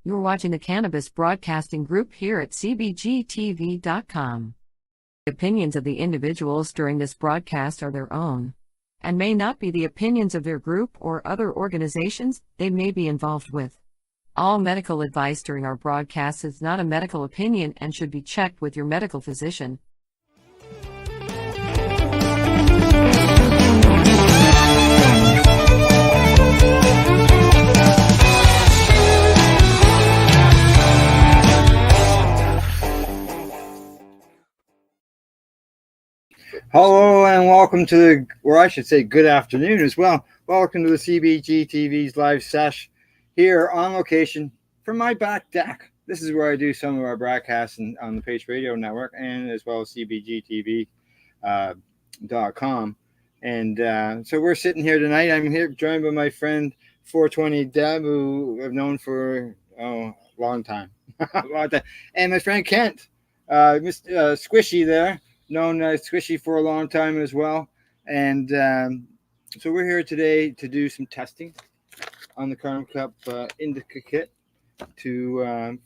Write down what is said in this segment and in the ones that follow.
You're watching the Cannabis Broadcasting Group here at CBGtv.com. The opinions of the individuals during this broadcast are their own, and may not be the opinions of their group or other organizations they may be involved with. All medical advice during our broadcast is not a medical opinion and should be checked with your medical physician. Hello and welcome to the, or I should say good afternoon as well. Welcome to the CBGtv Live Sesh here on location from my back deck. This is where I do some of our broadcasts on the Pace Radio Network and as well as CBGtv.com. And so we're sitting here tonight. I'm here joined by my friend 420 Deb, who I've known for a long time. And my friend Kent, Mr. Squishy there. Known Squishy for a long time as well. And so we're here today to do some testing on the Karma Cup Indica Kit to,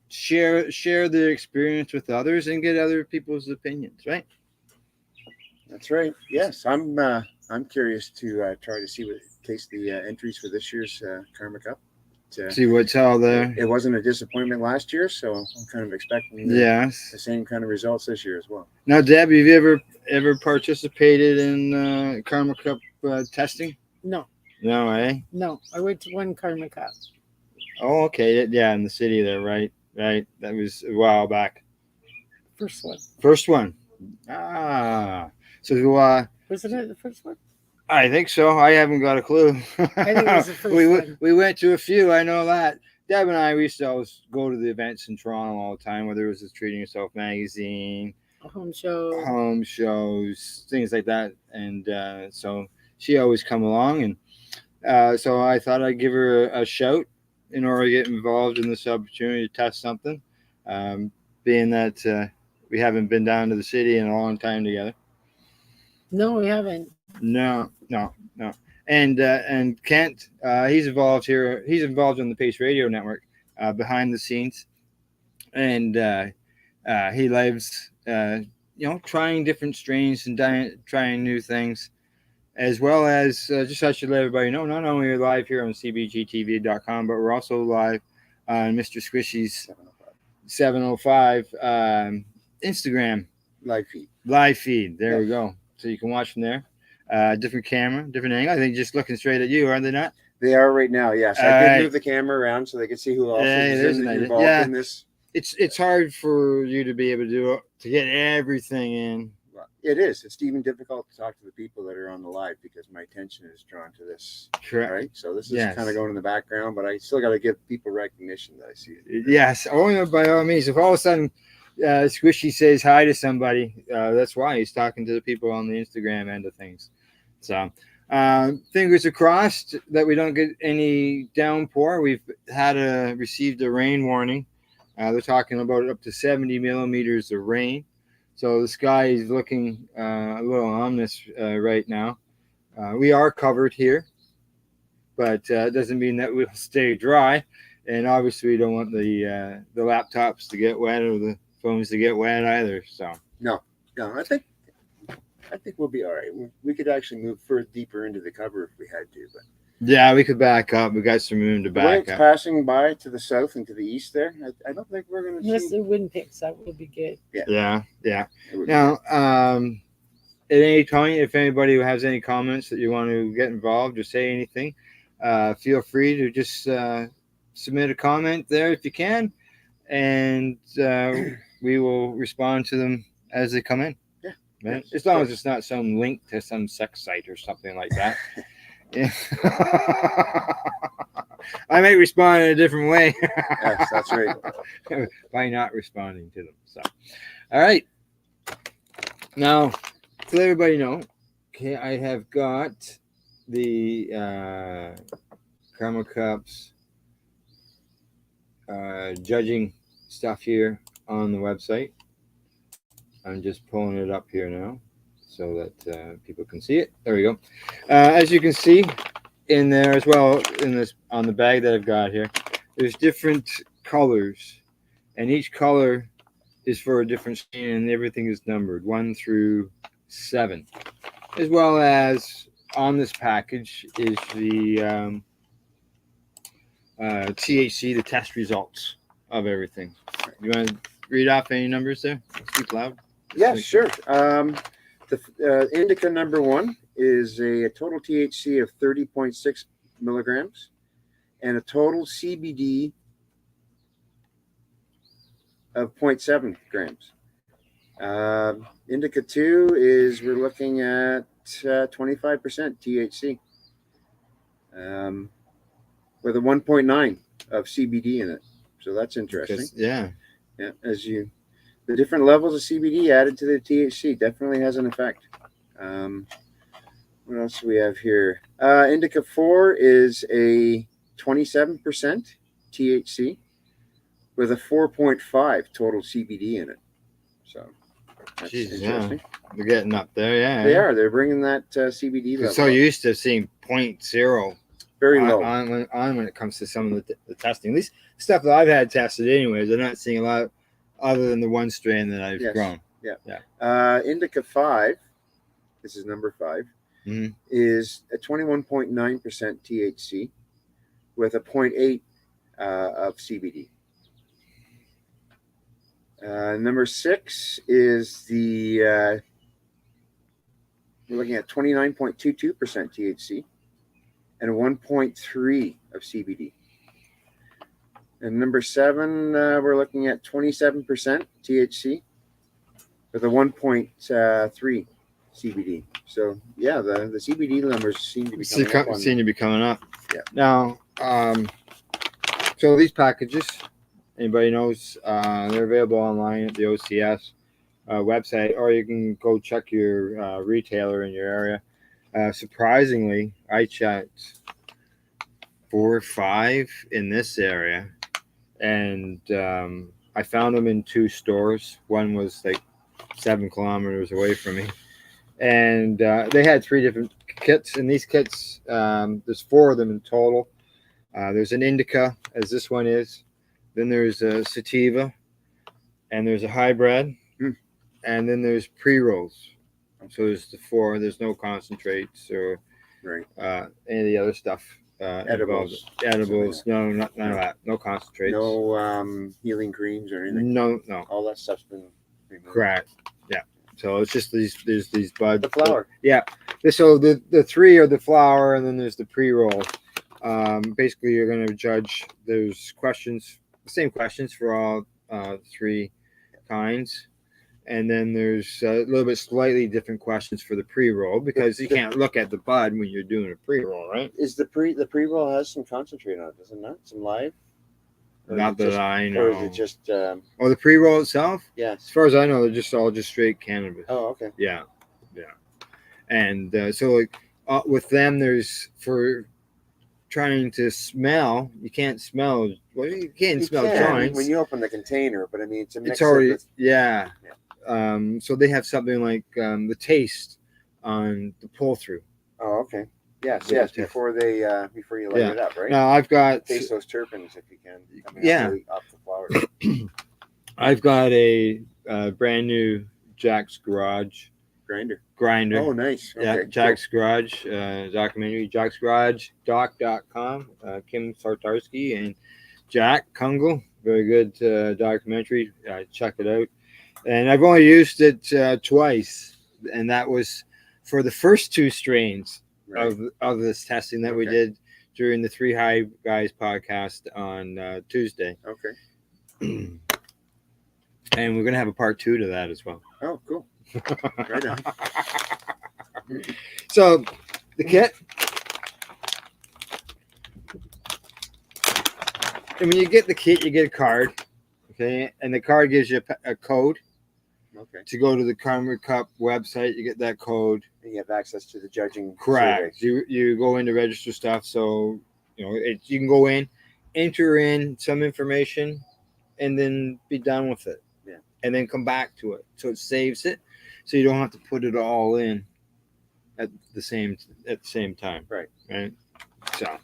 share the experience with others and get other people's opinions, right? That's right. Yes, I'm curious to try to see what taste the entries for this year's Karma Cup. See what's all there. It wasn't a disappointment last year, so I'm kind of expecting the same kind of results this year as well. Now, Deb, have you ever participated in Karma Cup testing? No. No, eh? No, I went to one Karma Cup. Oh, okay. Yeah, in the city there, right? Right. That was a while back. First one. First one. Ah. So, Wasn't it the first one? I think so. I haven't got a clue. I think it was the first one. We went to a few. I know that. Deb and I, we used to always go to the events in Toronto all the time, whether it was the Treating Yourself magazine, A home show, things like that. And so she always come along. And so I thought I'd give her a shout in order to get involved in this opportunity to test something, being that we haven't been down to the city in a long time together. No, we haven't. No. And Kent, he's involved here. He's involved on the Pace Radio Network behind the scenes, and he loves trying different strains and trying new things, as well as just I should let everybody know. Not only are we live here on CBGtv.com, but we're also live on Mr. Squishy's 705 Instagram live feed. There we go. So you can watch from there. Different camera, different angle. I think just looking straight at you, are they not? They are right now, yes. I did move the camera around so they could see who else is involved in this. It's hard for you to be able to get everything in. Well, it is. It's even difficult to talk to the people that are on the live because my attention is drawn to this. Correct. Right? So this is kind of going in the background, but I still got to give people recognition that I see it. Yes. Oh, by all means. If all of a sudden Squishy says hi to somebody, that's why he's talking to the people on the Instagram end of things. So fingers are crossed that we don't get any downpour. We've received a rain warning. They're talking about up to 70 millimeters of rain. So the sky is looking a little ominous right now. We are covered here, but it doesn't mean that we'll stay dry. And obviously we don't want the laptops to get wet or the phones to get wet either. So no, I think we'll be all right. We could actually move deeper into the cover if we had to, but yeah, we could back up. We got some room to back up. It's passing by to the south and to the east there. I don't think we're going to. Unless the wind picks up, we'll be good. Yeah. Now, at any time, if anybody has any comments that you want to get involved or say anything, feel free to just submit a comment there if you can, and we will respond to them as they come in. Right? Yes. As long as it's not some link to some sex site or something like that. Yeah. I may respond in a different way. Yes, that's right. By not responding to them. So, all right. Now, to let everybody know, okay, I have got the Karma Cups judging stuff here on the website. I'm just pulling it up here now so that people can see it. There we go. As you can see in there as well, on the bag that I've got here, there's different colors, and each color is for a different strain, and everything is numbered 1 through 7, as well as on this package is the THC, the test results of everything. You want to read off any numbers there? Speak loud. Yeah, sure. The indica number 1 is a total THC of 30.6 milligrams and a total CBD of 0.7 grams. Indica 2 is we're looking at 25% THC with a 1.9 of CBD in it. So that's interesting. Yeah. Yeah, the different levels of CBD added to the THC definitely has an effect. What else do we have here? Indica 4 is a 27% THC with a 4.5 total CBD in it. So that's interesting. Yeah. They're getting up there, yeah. They are. They're bringing that CBD level. So used to seeing 0.0 very low on when it comes to some of the testing. At least stuff that I've had tested anyways, I'm not seeing a lot other than the one strain that I've grown. Yeah. Indica 5, this is number 5, is a 21.9% THC with a 0.8 of CBD. Number 6 is we're looking at 29.22% THC and a 1.3 of CBD. And number 7, we're looking at 27% THC with a 1.3 CBD. So yeah, the CBD numbers seem to be coming up. Yeah. Now, so these packages, anybody knows, they're available online at the OCS website, or you can go check your retailer in your area. Surprisingly, I checked 4 or 5 in this area, and I found them in 2 stores. One was like 7 kilometers away from me, and they had 3 different kits. In these kits, there's 4 of them in total. There's an indica, as this one is. Then there's a sativa, and there's a hybrid, and then there's pre-rolls. So there's the 4. There's no concentrates or any of the other stuff. Edibles. No, none of that. No concentrates. No healing creams or anything. No. All that stuff's been removed. Correct. Yeah. So it's just these buds. The flower. Yeah. So the 3 are the flower, and then there's the pre-roll. Basically, you're going to judge. There's questions, the same questions for all 3 kinds. And then there's a little bit slightly different questions for the pre-roll, because you can't look at the bud when you're doing a pre-roll, right? Is the pre-roll has some concentrate on it, doesn't it? Some live? Not that I know. Or is it just the pre-roll itself? Yes. As far as I know, they're all just straight cannabis. Oh, okay. Yeah. And so like with them, there's for trying to smell, you can't smell. Well, you can't smell joints when you open the container, but I mean it's already so they have something like the taste on the pull through. Oh, okay. Yes. Before you light it up, right? Now I've got taste those terpenes if you can. Off the flowers. I've got a brand new Jack's Garage grinder. Oh, nice. Okay, yeah, Jack's Garage documentary. Jack's Garage doc.com. Kim Sartarski and Jack Kungle. Very good documentary. Check it out. And I've only used it twice, and that was for the first 2 strains of this testing that we did during the 3 High Guys podcast on Tuesday. Okay. And we're gonna have a part 2 to that as well. Oh, cool. Right on. So the kit, and when you get the kit, you get a card, okay, and the card gives you a code. Okay. To go to the Karma Cup website, you get that code. And you have access to the judging. Correct. You go in to register stuff, so you can go in, enter in some information, and then be done with it. Yeah. And then come back to it, so it saves it, so you don't have to put it all in at the same time. Right. So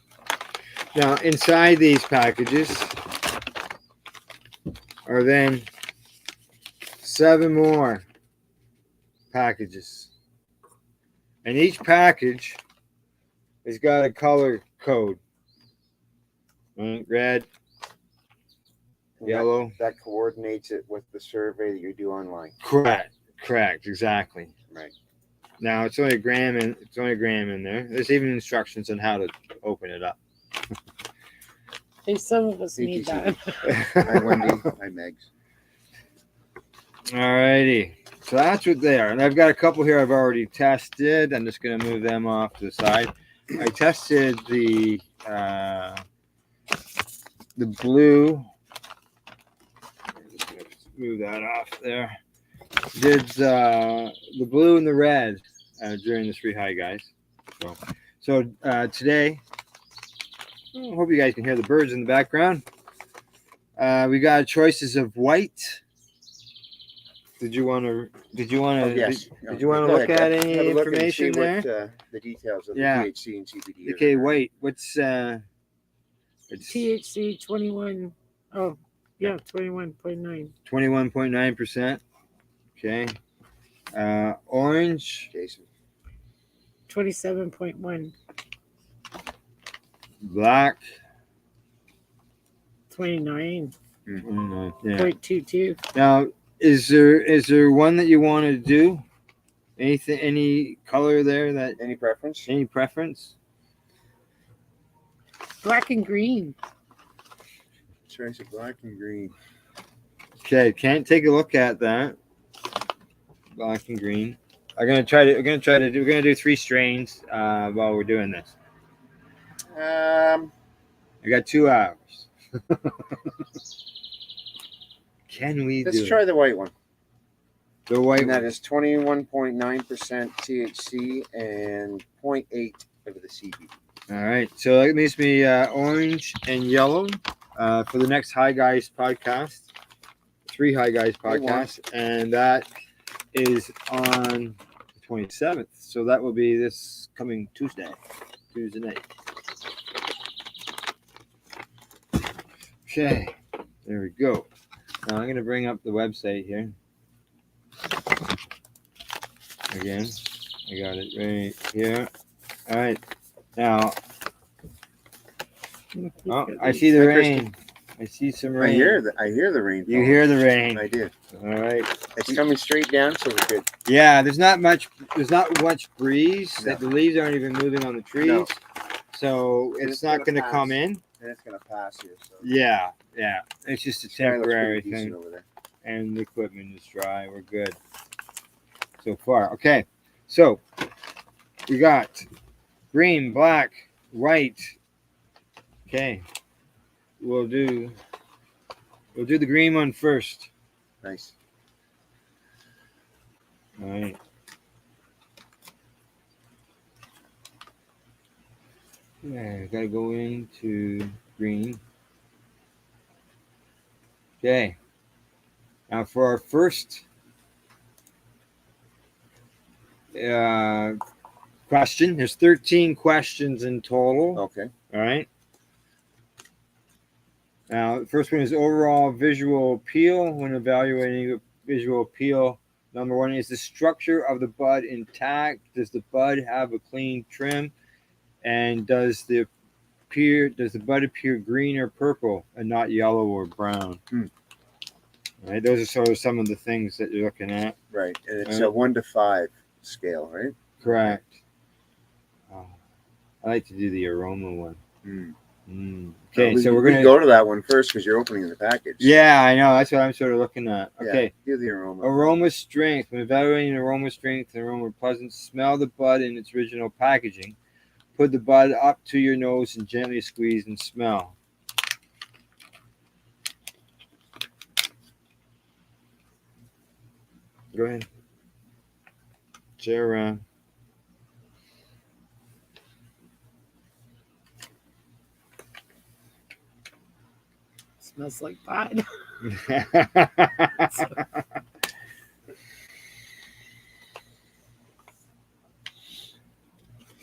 Now, inside these packages are then 7 more packages. And each package has got a color code. Red, yellow. That coordinates it with the survey that you do online. Correct, exactly. Right. Now it's only a gram in there. There's even instructions on how to open it up. Hey, some of us need that. Hi, Wendy. Hi, Megs. Alrighty. So that's what they are. And I've got a couple here I've already tested. I'm just going to move them off to the side. I tested the blue. Just gonna move that off there. Did the blue and the red during the 3 high guys. So today, I hope you guys can hear the birds in the background. We got choices of white. Did you want to? Oh, yes. Did you want to look at any Have a look and information see there? what, the details of Yeah. the THC and CBD. Okay, white. What's it's THC 21. Oh, yeah, 21.9. 21.9%. Okay. Orange. Jason. 27.1. Black. 29.22. Yeah. Now, is there one that you want to do? Any color there that? Any preference? Any preference? Black and green. Choice of black and green. Okay, can't take a look at that. Black and green. We're gonna do 3 strains while we're doing this. I got 2 hours. Can we let's try the white one. The white And that one. is 21.9% THC and 0.8 of the CBD. All right, so that makes me orange and yellow for the next High Guys podcast, 3 High Guys podcast, and that is on the 27th. So that will be this coming Tuesday night. Okay, there we go. Now I'm going to bring up the website here. Again, I got it right here. All right. Now, I see the rain. I see some rain. I hear the rain. You hear the rain. I do. All right. It's coming straight down, so we're good. Yeah, there's not much breeze. No. The leaves aren't even moving on the trees. No. So it's not going to come in. And it's going to pass here. So. Yeah. It's just a temporary thing. Over there. And the equipment is dry. We're good so far. Okay. So we got green, black, white. Okay. We'll do the green one first. Nice. All right. Yeah, gotta go into green. Okay. Now for our first question, there's 13 questions in total. Okay. All right. Now, the first one is overall visual appeal. When evaluating visual appeal, number 1 is the structure of the bud intact. Does the bud have a clean trim? And does the bud appear green or purple and not yellow or brown? All right, those are sort of some of the things that you're looking at. Right, and it's a 1 to 5 scale, right? Correct. I like to do the aroma one. Okay, so we're gonna go to that one first because you're opening the package. Yeah, I know. That's what I'm sort of looking at. Okay. Yeah, do the aroma. Aroma strength. When evaluating aroma strength and aroma pleasant, smell the bud in its original packaging. Put the bud up to your nose and gently squeeze and smell. Go ahead. Share around. Smells like pot.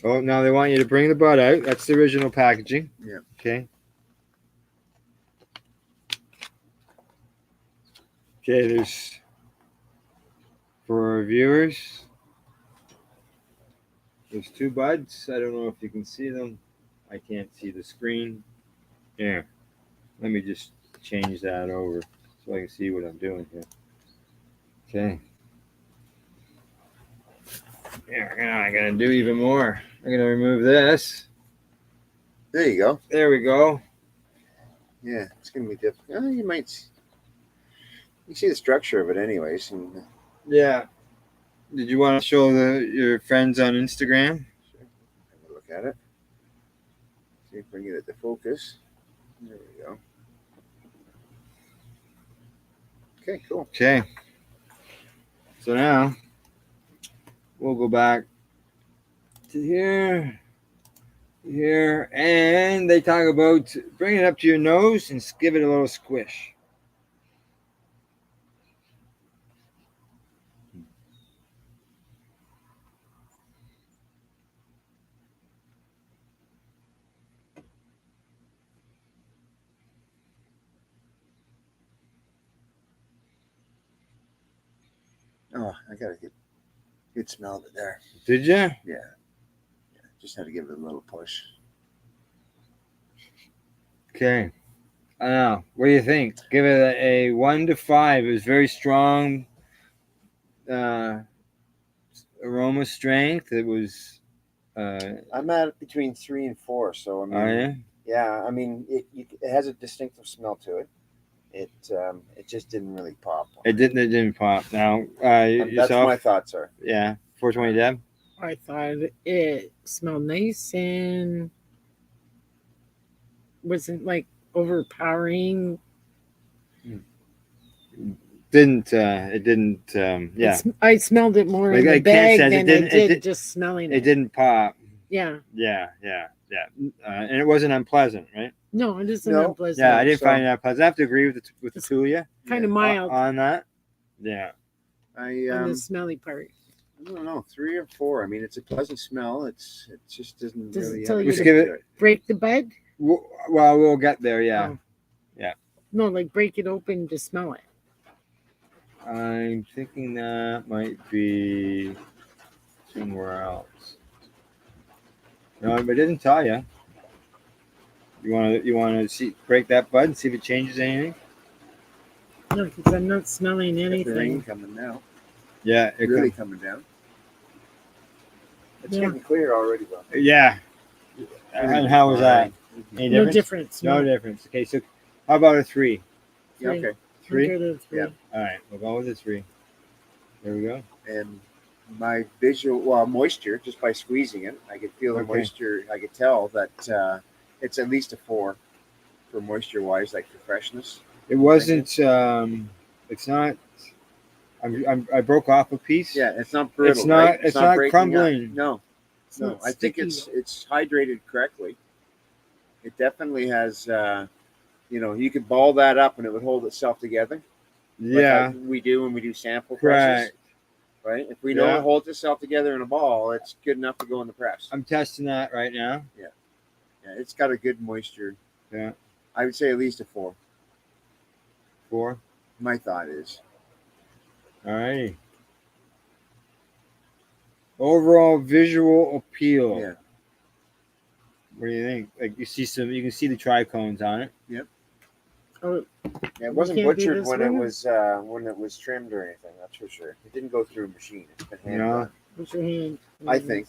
Oh, now they want you to bring the bud out. That's the original packaging. Yeah. Okay. Okay, there's for our viewers. There's 2 buds. I don't know if you can see them. I can't see the screen. Here. Let me just change that over so I can see what I'm doing here. Okay. Yeah, I'm gonna do even more. I'm gonna remove this. There you go. There we go. Yeah, it's gonna be difficult. You might. You see the structure of it, anyways. And Yeah. Did you want to show your friends on Instagram? sure, have a look at it. See if we can get it to focus. There we go. Okay, cool. Okay. So now we'll go back to here, and they talk about bring it up to your nose and give it a little squish. Oh, I got a good smell of it there. Did you? Yeah. Just had to give it a little push. Okay. I don't know. What do you think? Give it a 1 to 5. It was very strong aroma strength. It was. I'm at between 3 and 4. So I mean, Are you? yeah. I mean, it has a distinctive smell to it. It just didn't really pop. It didn't pop. Now, That's yourself? my thoughts are. Yeah. 420 Deb? I thought it smelled nice and wasn't like overpowering. It didn't. Yeah. I smelled it more in the Like Ken bag says, than I did just smelling It it. didn't pop. Yeah. Yeah. And it wasn't unpleasant, right? No, it isn't No. unpleasant. Yeah, I didn't So- find it unpleasant. I have to agree with the two of you Kind of Yeah. mild on that. Yeah. I on the smelly part. I don't know, 3 or 4. I mean, it's a pleasant smell. It just doesn't Does it really. tell have you a to- kick give it- to it. Break the bud? Well, we'll get there. Yeah. Oh. No, like break it open to smell it. I'm thinking that might be somewhere else. No, but it didn't tell you. You want to see break that bud and see if it changes anything? No, because I'm not smelling Got the rain anything. coming now. Yeah. It Really coming down. It's Yeah. getting clear already, though. Yeah. And how was that? Any No difference? difference. No difference. Okay, so how about a 3? Yeah, okay. 3? I'll go to 3. Yeah. All right, we'll go with a 3. There we go. And my visual, moisture, just by squeezing it, I could feel the Okay. moisture. I could tell that it's at least a 4 for moisture-wise, like for freshness. It wasn't. It's not. I broke off a piece. Yeah, it's not brittle. It's not- right? it's not breaking up. crumbling. No, It's no. not I think sticky. it's hydrated correctly. It definitely has. You could ball that up and it would hold itself together. Yeah. Like we do when we do sample presses. Correct. Right. If we know Yeah. it holds itself together in a ball, it's good enough to go in the press. I'm testing that right now. Yeah, it's got a good moisture. Yeah. I would say at least a 4. 4. My thought is. All righty. Overall visual appeal. Yeah. What do you think? Like you can see the tricones on it. Oh, Yeah, it wasn't can't do butchered this when one? it was trimmed or anything. That's for sure. It didn't go through a machine. It's been hand No. done. what's your hand? I think.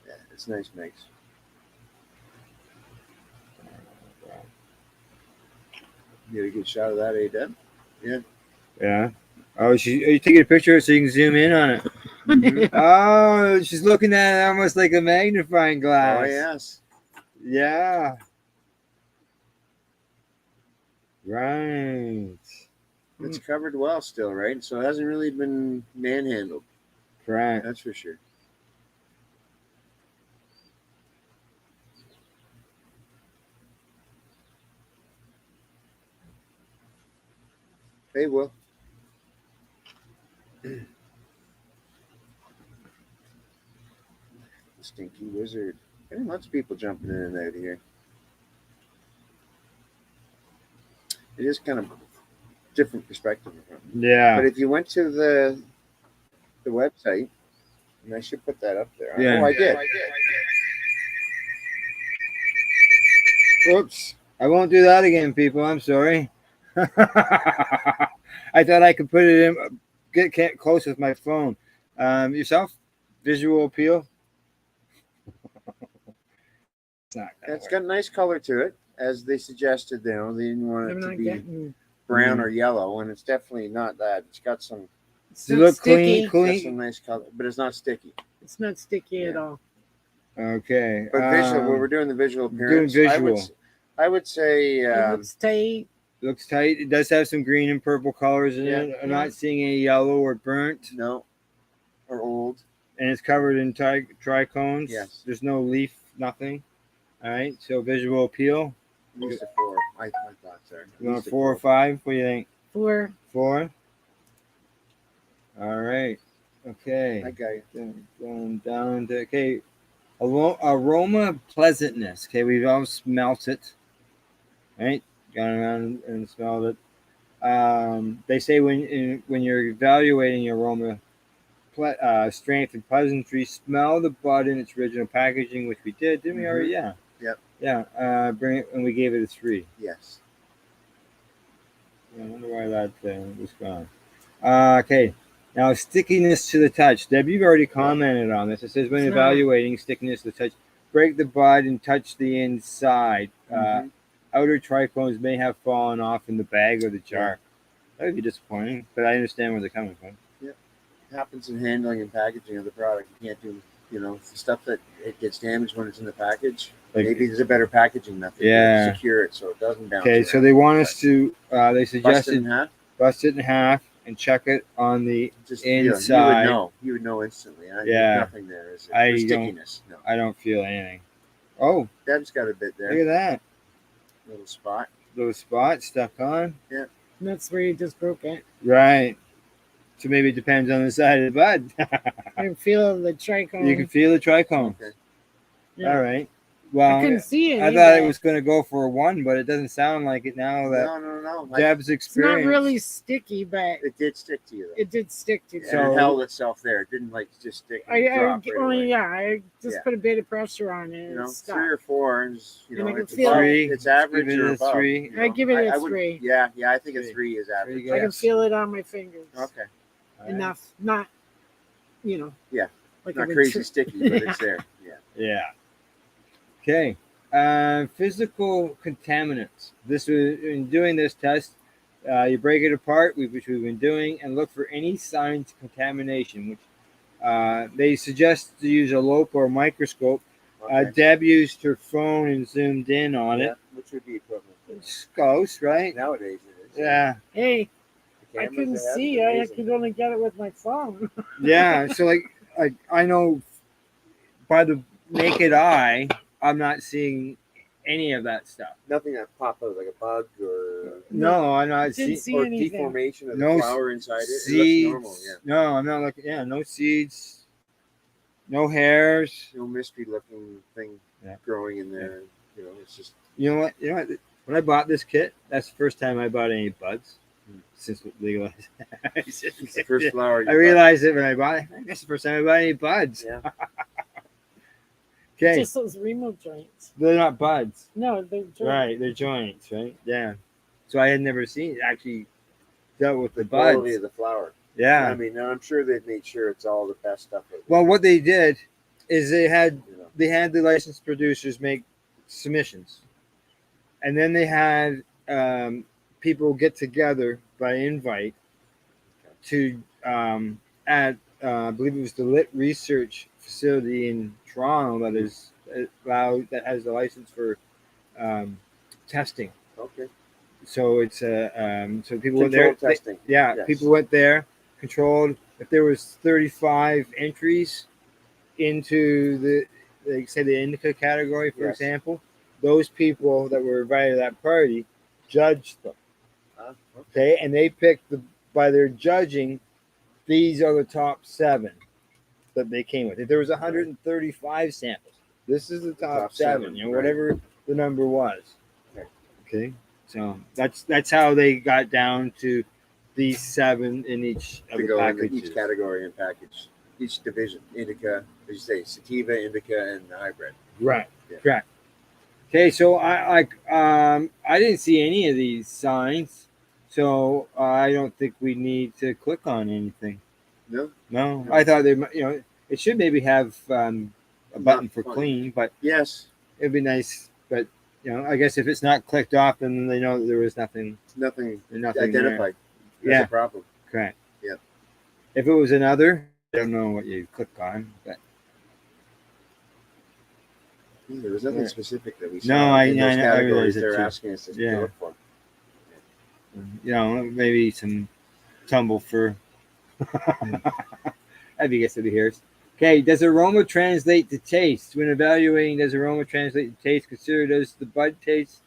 Yeah, it's nice mix. You get a good shot of that, Deb? Yeah. Yeah. Oh, are you taking a picture so you can zoom in on it? Oh, she's looking at it almost like a magnifying glass. Oh yes. Yeah. Right. It's covered well still, right? So it hasn't really been manhandled. Correct. That's for sure. Hey, Will. Stinky Wizard. Getting lots of people jumping in and out here. It is kind of different perspective. Yeah. But if you went to the website, and I should put that up there. Yeah. Oh, I did. Whoops. I won't do that again, people. I'm sorry. I thought I could put it in, get close with my phone. Yourself? Visual appeal? It's not gonna It's work. got a nice color to it, as they suggested. They didn't want it I'm to not be getting. brown or yellow, and it's definitely not that. It's got some, It's Does it not look sticky. clean? got some nice color, but it's not sticky. It's not sticky at Yeah. all. Okay. But visual, when we're doing the visual doing appearance, visual. I would say It looks tight. Looks tight. It does have some green and purple colors in Yeah. it. I'm Yeah. not seeing any yellow or burnt. no, or old. And it's covered in trichones. Yes. There's no leaf, nothing. All right. So visual appeal. At least a 4. My thoughts are. You want 4 or 5? What do you think? 4. 4? All right. Okay. That guy. Going down to, okay. Aroma pleasantness. Okay. We've all smelt it. Right. Gone around and smelled it. They say when you're evaluating aroma strength and pleasantry, smell the bud in its original packaging, which we did, didn't we already? Yeah. Yep. Yeah. Bring it, and we gave it a 3. Yes. I wonder why that was gone. Okay. Now, stickiness to the touch. Deb, you've already commented on this. It says when It's not. evaluating stickiness to the touch, break the bud and touch the inside. Mhm. Outer trichomes may have fallen off in the bag or the jar. That would be disappointing, but I understand where they're coming from. Happens in handling and packaging of the product. You can't do, the stuff that it gets damaged when it's in the package. Like- Maybe there's a better packaging method Yeah. to secure it so it doesn't bounce. Okay, so around. they want us to, they Bust it in suggested half. bust it in half and check it on the Just inside. You would know instantly. Huh? Yeah. There's nothing there, is it? I For don't- stickiness. No. I don't feel anything. Oh, Deb's got a bit there. look at that. Little spot. Little spot stuck on. And that's where you just broke it. Right. So maybe it depends on the side of the bud. I can feel the trichome. You can feel the trichomes. Okay. Yeah. All right. Well, I couldn't see it. I thought it was going to go for a 1, but it doesn't sound like it now that No. Deb's It's experience. not really sticky, but It did stick to you, though. it did stick to me. So- And it held itself there. It didn't just stick and drop right away. I just Yeah. put a bit of pressure on it. And it 3 stuck. or 4 is, And I can it's feel above- it. it's average Give it or a above. 3. I give it a I would- 3. Yeah, I think a 3. 3 is average. There you I can Yes. feel it on my fingers. Okay. All right. Enough, not, Yeah. like Not a crazy retri- sticky, but it's there. Yeah. Yeah. Okay. Physical contaminants. This was in doing this test. You break it apart, which we've been doing, and look for any signs of contamination. Which they suggest to use a lope or microscope. Okay. Deb used her phone and zoomed in on Yeah, it. which would be equivalent. It's close, right? Nowadays it is. Yeah. Hey, The I cameras couldn't they have see. is I amazing. could only get it with my phone. Yeah. So like I know by the naked eye, I'm not seeing any of that stuff. Nothing that popped out like a bug or No, I'm not Didn't seeing see or anything. deformation of No the flower inside it. seeds. It looks normal. Yeah. No, I'm not looking. Yeah, no seeds, no hairs. No mystery looking thing Yeah. growing in there. It's just You know what? When I bought this kit, that's the first time I bought any buds since we legalized. it's the first flower. you I buy. realized it when I bought it. That's the first time I bought any buds. Yeah. Okay, Just those remote joints. they're not buds, No, they're joints. right? They're joints, right? Yeah. So I had never seen actually dealt with the The quality buds. of the flower. Yeah. I mean, I'm sure they've made sure it's all the best stuff. Well, what they did is they had You know. the licensed producers make submissions, and then they had people get together by invite to at I believe it was the Lit Research Facility in Toronto that is allowed, that has the license for testing. Okay. So it's so people went there. Controlled testing. Yeah, Yes. people went there, controlled. If there was 35 entries into the, like say the indica category, for Yes. example, those people that were invited to that party judged them. Okay. Okay, and they picked by their judging, these are the top 7. that they came with. If there was 135 samples, this is the top seven. You know, right. whatever the number was. Okay. Okay, so that's how they got down to these 7 in each of To the go in packages. each category and package, each division, indica, as you say, sativa, indica, and the hybrid. Right. Yeah. Correct. Okay, so I didn't see any of these signs, so I don't think we need to click on anything. No, No, No. I thought they might. You know, it should maybe have a button for fun. clean, but yes, it'd be nice. But you know, I guess if it's not clicked off, then they know that there was nothing nothing there. identified as Yeah, a problem. correct. Yep. If it was another, I don't know what you click on, but There was nothing specific that we saw No, in those I categories realize it they're too. asking us to Yeah. look for. you know, maybe some tumble for. I guess it'll be here. Okay, does aroma translate to taste? When evaluating, does aroma translate to taste? Consider, does the bud taste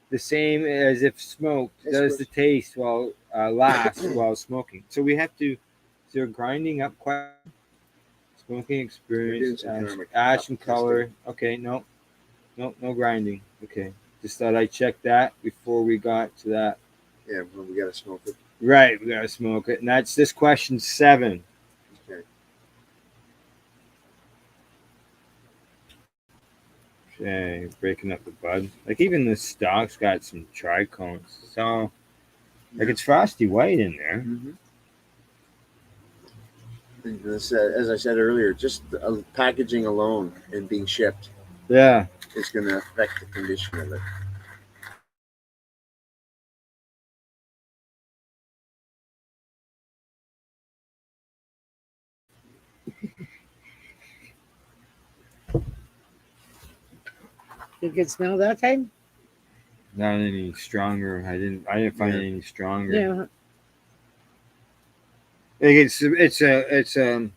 the same as if smoked? Yes, Does of the taste while last while smoking? So we have to. Is there a grinding up question? Smoking experience, We're doing some ash and testing. color. Okay, no grinding. Okay, just thought I'd check that before we got to that. Yeah, well, we got to smoke it. Right, we gotta smoke it, and that's this question 7. Okay. Okay, breaking up the bud. Like even the stalk's got some trichomes. So like it's frosty white in there. Mm-hmm. This, as I said earlier, just packaging alone and being shipped Yeah. is going to affect the condition of it. You could smell that time? Not any stronger. I didn't find it any stronger. Yeah. Like it's a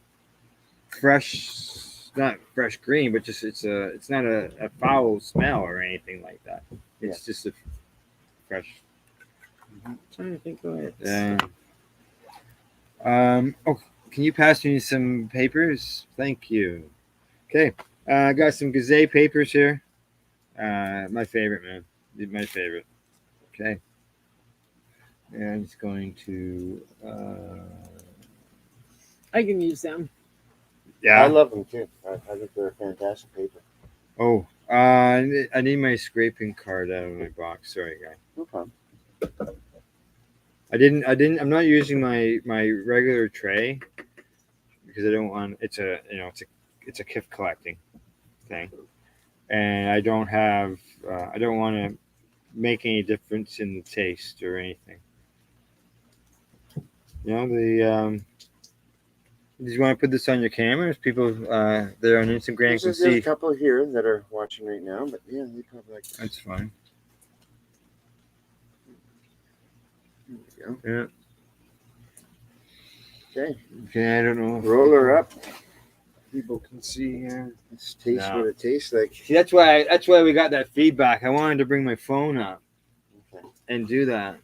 fresh, not fresh green, but just it's not a foul smell or anything like that. It's just a fresh. I'm trying to think of it. Yeah. Oh, can you pass me some papers? Thank you. Okay. I got some Gazette papers here. My favorite, man. My favorite. Okay. And it's going to. I can use them. Yeah. I love them too. I think they're a fantastic paper. Oh, I need my scraping card out of my box. Sorry, guy. No problem. I'm not using my regular tray because I don't want. It's a gift collecting thing, and I don't have. I don't want to make any difference in the taste or anything. You know the. Do you want to put this on your cameras? People there on Instagram can There's see. a couple here that are watching right now, but yeah, they probably like this. That's fine. There we go. Yeah. Okay. Okay. I don't know. Roll her up. People can see here. Let's taste No. what it tastes like. See, that's why we got that feedback. I wanted to bring my phone up Okay. and do that,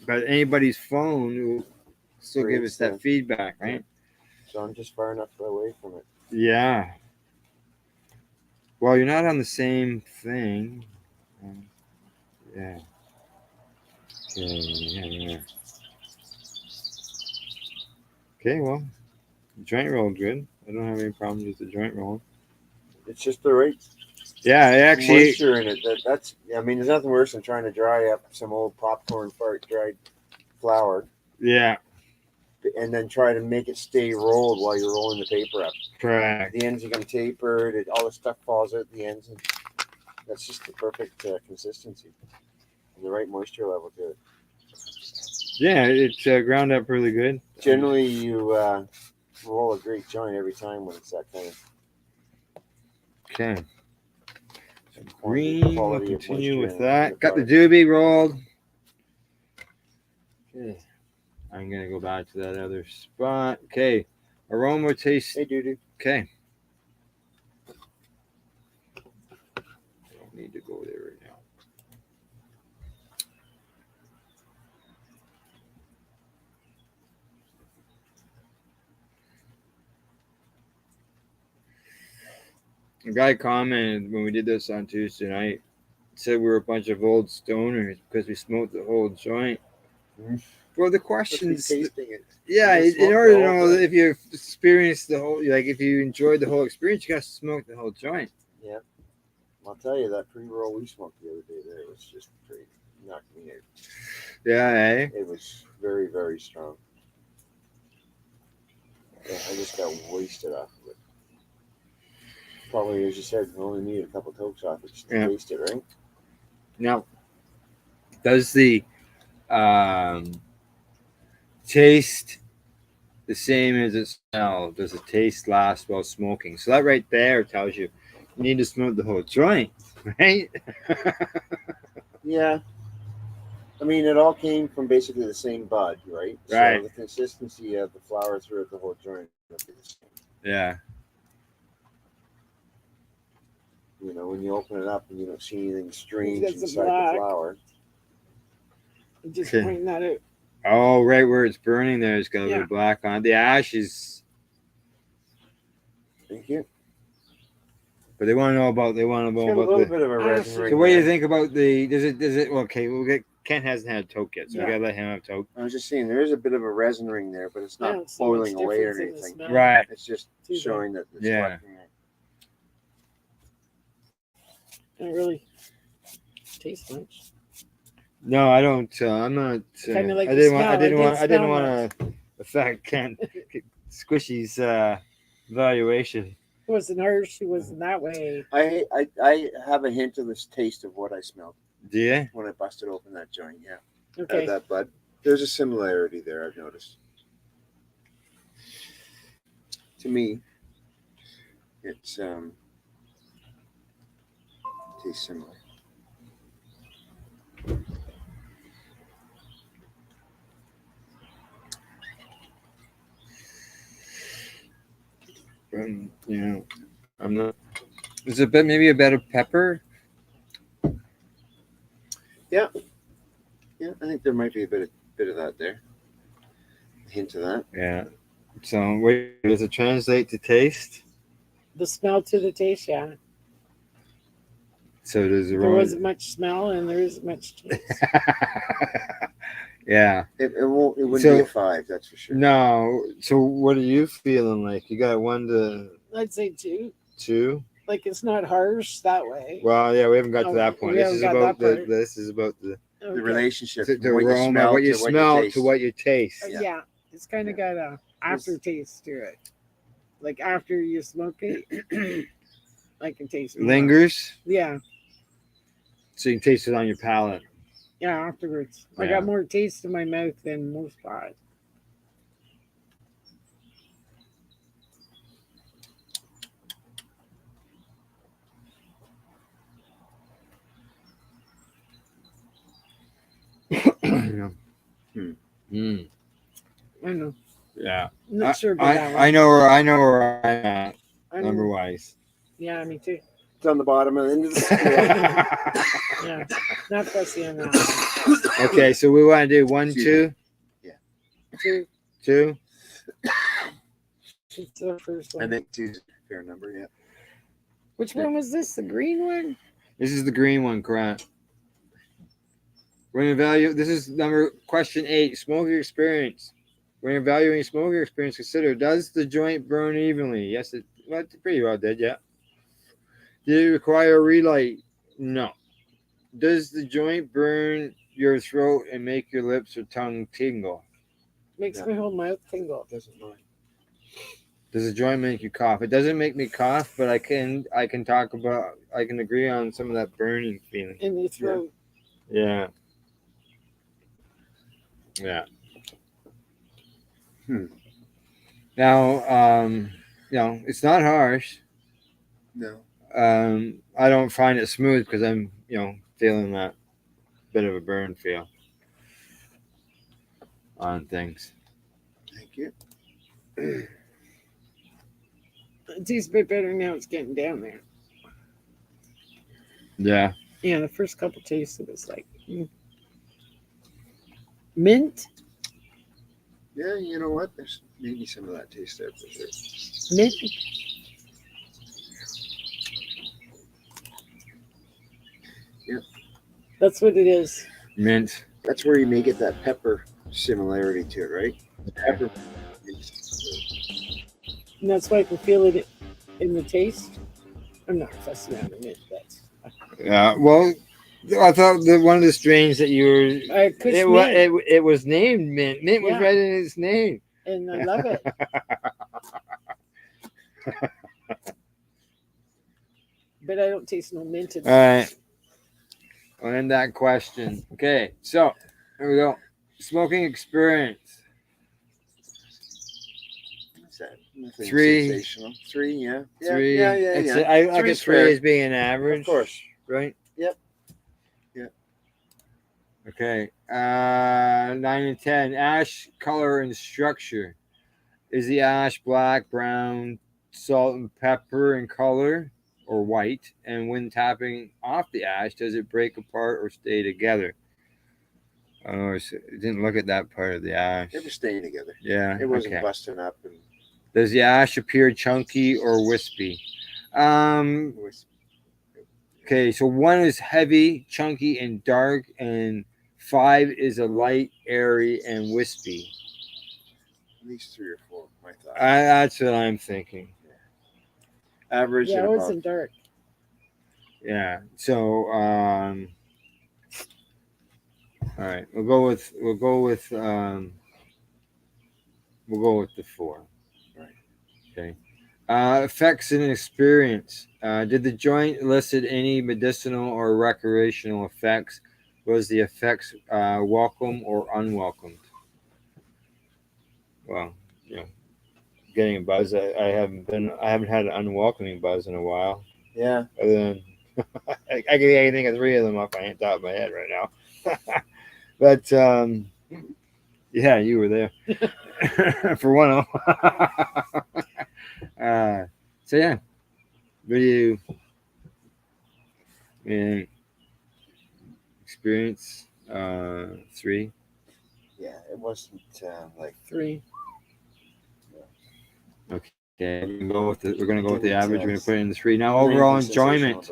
but anybody's phone will still give us that feedback, right? So I'm just far enough away from it. Yeah. Well, you're not on the same thing. Yeah. Okay. Yeah. Okay. Well, the joint roll good. I don't have any problems with the joint roll. It's just the right Yeah, actually. moisture in it. That's. I mean, there's nothing worse than trying to dry up some old popcorn dried flour. Yeah. And then try to make it stay rolled while you're rolling the paper up. Correct. The ends become tapered. All the stuff falls out the ends. And that's just the perfect consistency and the right moisture level to it. Yeah, it's ground up really good. Generally, you roll a great joint every time when it's that kind of. Okay. So green. We'll Quality of continue moisture with in that. the Got the product. doobie rolled. Okay. I'm gonna go back to that other spot. Okay. Aroma taste. Hey, dude. Okay. I don't need to go there right now. A guy commented when we did this on Tuesday night, said we were a bunch of old stoners because we smoked the whole joint. Mhm. Well, the Must be questions, tasting it. yeah, You in smoke order the to whole know thing. if you've experienced the whole, like if you enjoyed the whole experience, you got to smoke the whole joint. Yeah. I'll tell you, that pre-roll we smoked the other day there was just crazy. Knocked me out. Yeah, eh? It was very, very strong. Yeah, I just got wasted off of it. Probably, as you said, you only need a couple tokes off it just to Yeah. taste it, right? Now, does the taste the same as it smells? Does the taste last while smoking? So that right there tells you you need to smoke the whole joint, right? Yeah. I mean, it all came from basically the same bud, right? Right. So the consistency of the flower throughout the whole joint will be the same. Yeah. You know, when you open it up and you don't see anything strange It's inside black. the flower. I'm just Okay. pointing that out. Oh, right where it's burning there, it's got a Yeah. little black on it. The ashes, Thank you. but they want to know about It's got a the. little bit of a Ah, resin so ring So what do you there. think about the? Does it? Well, okay, we'll get. Kent hasn't had a toke yet, so Yeah. we gotta let him have a toke. I was just saying there is a bit of a resin ring there, but it's I not don't see much boiling away or difference in the anything. smell. Right. It's just Too bad. showing that it's Yeah. collecting there. Don't really taste much. No, I don't. I'm not. Kinda like I the didn't want. smell. I didn't I want. didn't I didn't smell want to affect Kent Squishy's valuation. It wasn't harsh. It wasn't that way. I have a hint of this taste of what I smelled Do you? when I busted open that joint. Yeah. Okay. That bud. There's a similarity there, I've noticed. To me, it's tastes similar. You know, I'm not. Is it maybe a better pepper? Yeah, I think there might be a bit of that there. A hint of that. Yeah. So wait, does it translate to taste? The smell to the taste, yeah. So does the There wasn't much smell and there isn't much taste. Yeah. It wouldn't be So- a 5, that's for sure. No. So what are you feeling like? You got 1 to I'd say 2. 2? Like it's not harsh that way. Well, yeah, we haven't got to Oh, that point. we This haven't is got about that the. part. This is about the The relationship the from what you aroma, smell what you to smell what you taste. to what you taste. Yeah. It's kind of got a aftertaste to it. Like after you smoke it, I can taste more. Lingers, Yeah. so you can taste it on your palate. Yeah, afterwards. I Yeah. got more taste in my mouth than most pot. Yeah. Hmm. Mm. I know. Yeah. I'm not sure about that one. I know where I'm at I'm- number wise. Yeah, me too. It's on the bottom of the end of the scale. Yeah. Not fussy on that Okay, so we want to do 1, Excuse 2, one. Two. 2. It's the first one. I think 2's a fair number, yeah. Which one was this? The green one? This is the green one, correct? We're gonna evaluate. This is question 8. Smoker experience. When evaluating smoker experience, consider: does the joint burn evenly? Yes, it pretty well did. Yeah. Did it require a relight? No. Does the joint burn your throat and make your lips or tongue tingle? Makes Yeah. my whole mouth tingle. Doesn't mind. Does the joint make you cough? It doesn't make me cough, but I can talk about. I can agree on some of that burning feeling. In your throat. Yeah. Yeah. Now, it's not harsh. No. I don't find it smooth because I'm, feeling that bit of a burn feel on things. Thank you. It tastes a bit better now it's getting down there. Yeah. Yeah, the first couple tastes it was like mint. Yeah, you know what? There's maybe some of that taste there for sure. Mint. Yep. That's what it is. Mint. That's where you may get that pepper similarity to it, right? The pepper. And that's why I can feel it in the taste. I'm not fussing around a mint, but Yeah. Well, I thought that one of the strains that you were Kush it, mint, it was named Mint. Mint was Yeah. right in its name. and I love it. But I don't taste no mint in All right. I'll end that question. Okay, so here we go. Smoking experience. What's that? Nothing 3. sensational. 3, yeah. 3. Yeah. It's I like a Three's 3 fair. as being an average. Of course. Right? Yep. Yep. Okay. 9 and 10. Ash color and structure. Is the ash black, brown, salt and pepper in color, or white? And when tapping off the ash, does it break apart or stay together? Oh, it didn't look at that part of the ash. It was staying together. Yeah. It wasn't okay. busting up and Does the ash appear chunky or wispy? Okay, so 1 is heavy, chunky, and dark, and 5 is a light, airy, and wispy. at least 3 or 4. My thought. That's what I'm thinking. Average. Yeah, and it above. wasn't dark. Yeah. So, all right, we'll go with the 4. Right. Okay. Effects and experience. Did the joint elicit any medicinal or recreational effects? Was the effects welcome or unwelcomed? Well, getting a buzz. I haven't had an unwelcoming buzz in a while. Yeah. Other than I can think of 3 of them off my top of my head right now. But yeah, you were there for one of them. So yeah, video and experience 3. Yeah. It wasn't like 3. Okay, we're gonna go with the average. We're gonna put it in the 3. Now, anything overall sensational, enjoyment.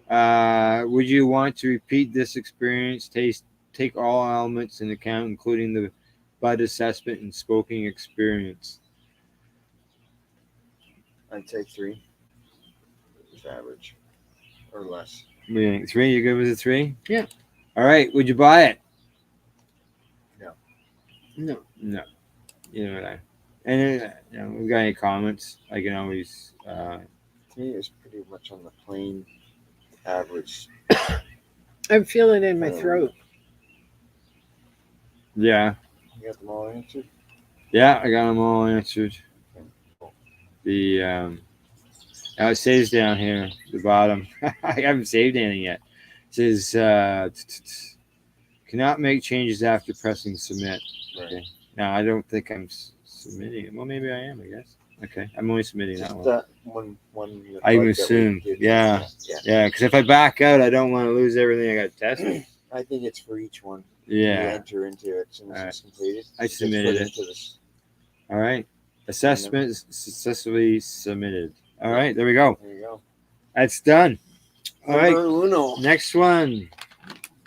but Would you want to repeat this experience? Take all elements into account, including the bud assessment and smoking experience. I'd say 3. It's average or less. What do you think? 3? You good with the 3? Yeah. All right. Would you buy it? No. No. You know what I. And we got any comments? I can always. Me is pretty much on the plain average. I'm feeling it in my throat. Yeah. You got them all answered? Yeah, I got them all answered. The now it says down here the bottom. I haven't saved anything yet. It says cannot make changes after pressing submit. Right. Okay. Now I don't think I'm submitting. Well, maybe I am. I guess. Okay, I'm only submitting that Just one. that one I that we assume. did. Yeah. Yeah, because if I back out, I don't want to lose everything I got tested. I think it's for each one. You Yeah. enter into it as soon as it's completed. I It gets submitted put it. into this. All right. Assessment is successfully submitted. All right, there we go. There you go. That's done. All right. Number uno. Next one. Do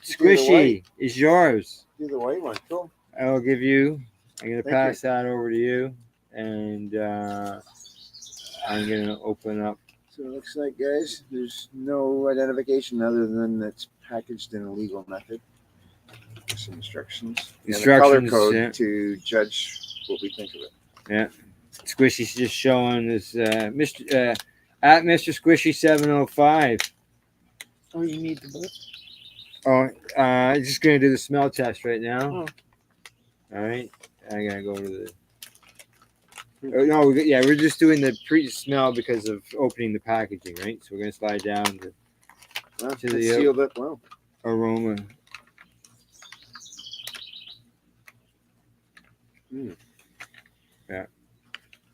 the Squishy white. is yours. Do the white one. Cool. I will give you. I'm going to Thank pass that over to you, and I'm going to open up. So it looks like, guys, there's no identification other than it's packaged in a legal method. Some instructions. And a color Instructions, code yeah. to judge what we think of it. Yeah. Squishy's just showing this Mr. At Mr. Squishy 705. Oh, you need the book? Oh, I'm just going to do the smell test right now. Oh. All right. I got to go to the. Oh, no, we're just doing the pre-smell because of opening the packaging, right? So we're going to slide down to Well, To it's the, sealed up well. aroma. Yeah.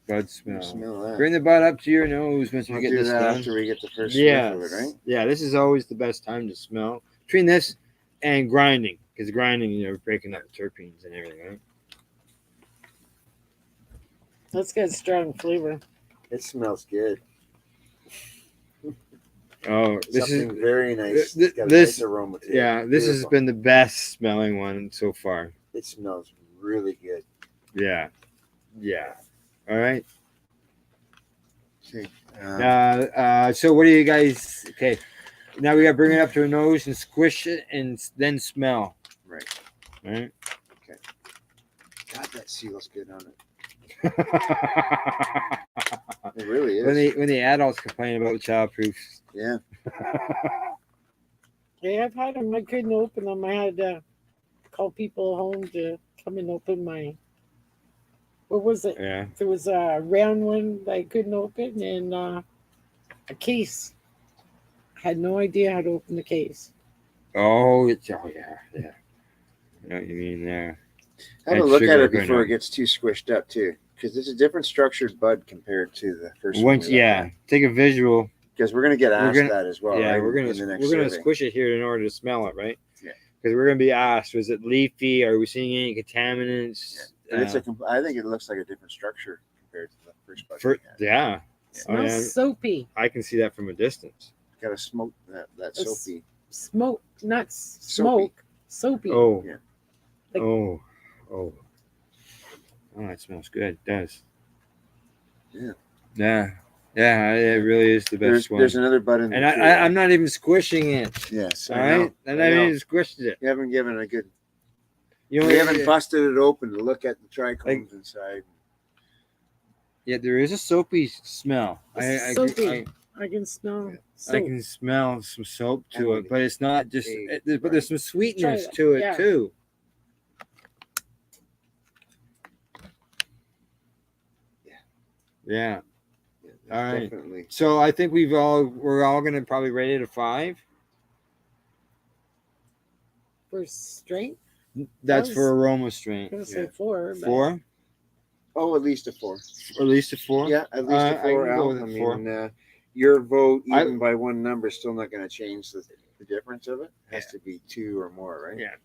Bud smell. Smell that. Bring the bud up to your nose once we We'll get do this that done. after we get the first Yeah. whiff of it, right? Yeah, this is always the best time to smell. Between this and grinding, because grinding, breaking up the terpenes and everything, right? That's got strong flavor. It smells good. Oh, this Something is very nice. th- It's got a this- nice aroma to it. yeah. This has Beautiful. been the best smelling one so far. It smells really good. Yeah, yeah. All right. Okay. So what do you guys? Okay, now we got to bring it up to a nose and squish it, and then smell. Right. All right. God, that seal's good on it. when It really is. the adults complain about the childproofs. Yeah. Yeah, I've had them. I couldn't open them. I had to call people home to come and open my. What was it? Yeah. There was a round one that I couldn't open, and a case. I had no idea how to open the case. Oh, yeah. I know what you mean there. Have a And look at sugar it before going it gets too squished up too, because it's a different structured bud compared to the first one. Once, yeah, take a visual. Because we're gonna get asked gonna- that as well. Yeah, right? we're in the next gonna survey. squish it here in order to smell it, right? Yeah. Because we're gonna be asked, was it leafy? Are we seeing any contaminants? And it's I think it looks like a different structure compared to the first bud. Yeah, Smells yeah. soapy. I can see that from a distance. Got a smoke that It's soapy. Smoke, not smoke. Soapy. Oh, Yeah. Like- oh, that smells good. It does. Yeah. It really is the best one. There's another bud in there. And too, I'm not even squishing it. Yes. All I right, know. and I I know. haven't even squished it. You haven't given a good. You know, We haven't busted it open to look at the trichomes inside. Yeah, there is a soapy smell. It's soapy. I can smell I soap. can smell some soap to Oh, it, but it's not just. hey, But there's some sweetness Try it, to it yeah. too. Yeah. All right. Definitely. So I think we're all gonna probably rate it a 5. For strength, That's was- for aroma I'm strength. gonna say Yeah. 4. But 4, Oh, at least a 4. or at least a 4. Yeah, at least I a 4. can go Al. with I a 4. mean, your vote, I- even by one number, is still not going to change the difference of it. It has to be 2 or more, right? Yeah.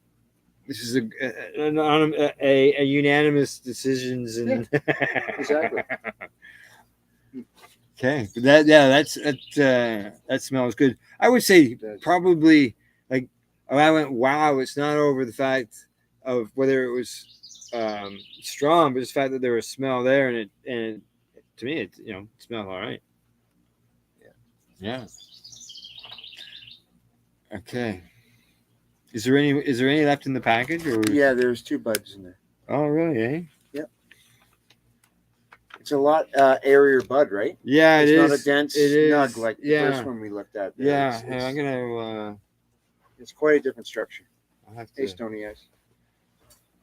This is a unanimous decisions and Exactly. Okay, but that smells good. I would say does. probably like I went, wow, it's not over the fact of whether it was strong, but just the fact that there was smell there, and it to me it smelled all right. Yeah. Okay. Is there any left in the package or? Yeah, there's 2 buds in there. Oh really? Eh? It's a lot airier bud, right? Yeah, It's it not is. a dense It is. snug like the Yeah. first one we looked at. there. Yeah. It's, Hey, I'm gonna. it's quite a different structure. I'll have Hey, to Stony Eyes.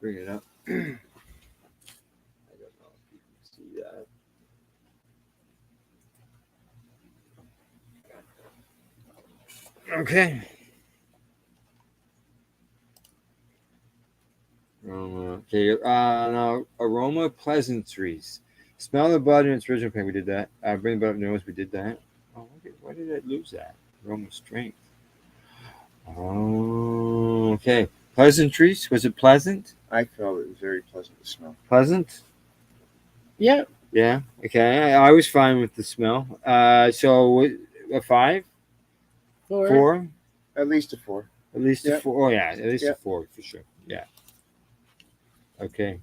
bring it up. I don't know if you can see that. Okay. Okay. Now aroma pleasantries. Smell the bud in its original paint. We did that. Bring the bud up nose. We did that. Oh, why did I lose that? Aroma strength. Oh, okay. Pleasantries. Was it pleasant? I felt it was very pleasant to smell. Pleasant. yeah, Yeah. Okay. I was fine with the smell. So a 5, 4. 4, At least a 4. at least a Yep. 4. Oh yeah, at least a Yep. 4 for sure. Yeah. Okay.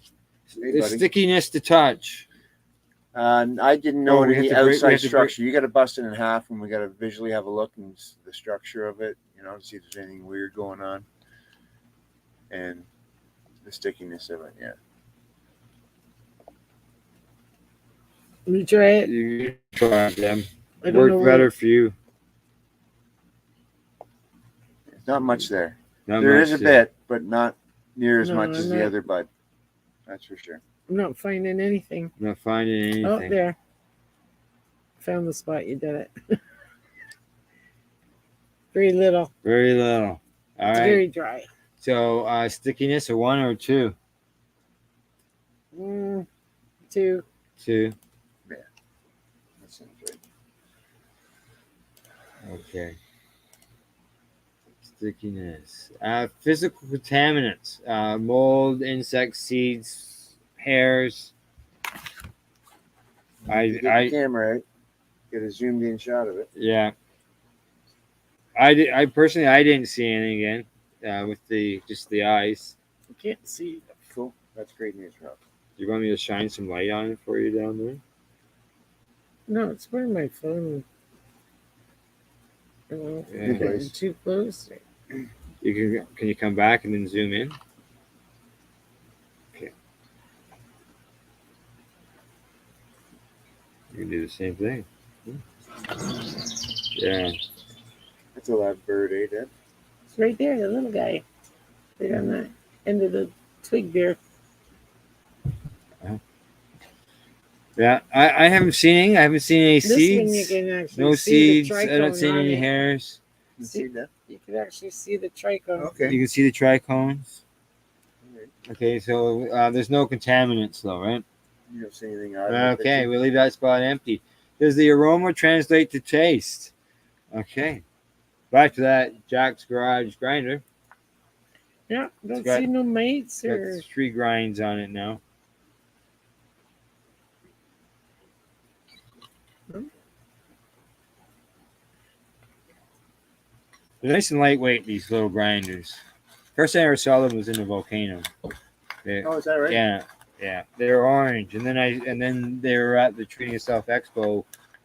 Hey, The buddy. stickiness to touch. I didn't know Oh, we any have to break- we outside have to break- structure. You got to bust it in half, and we got to visually have a look and the structure of it. To see if there's anything weird going on, and the stickiness of it. Yeah. Let me try it. You try them. I don't know Work where- better for you. There's not much there. Not There much, is a yeah. bit, but not near as No, much as I'm the not- other bud. That's for sure. I'm not finding anything. Not finding anything. Oh, there. Found the spot you did it. Very little. Very little. All It's right. very dry. So stickiness a 1 or 2? 2. 2. That sounds right. Okay. Stickiness. Physical contaminants. Mold, insects, seeds, hairs. You get the camera out. Get a zoomed in shot of it. Yeah. I personally I didn't see anything again with just the eyes. You can't see. Cool. That's great news, Rob. Do you want me to shine some light on it for you down there? No, it's where my phone. Oh, Yeah. you're getting too close. You can you come back and then zoom in? Okay. You can do the same thing. Yeah. That's a live bird, eh, Dad? It's right there, the little guy. Right on the end of the twig there. Yeah. I haven't seen any This one you seeds. can actually No see seeds. the I don't trichome see on any it. hairs. You See- see that? You can actually see the trichome. Okay. You can see the trichomes. Alright. Okay, so there's no contaminants though, right? You don't see anything odd. Okay, we'll leave that spot empty. Does the aroma translate to taste? Okay. Back to that Jack's Garage grinder. Yeah, don't got- see no mates Got or 3 grinds on it now. They're nice and lightweight, these little grinders. First time I ever saw them was in the volcano. Oh, is that right? Yeah. They're orange. And then they were at the Treating Yourself Expo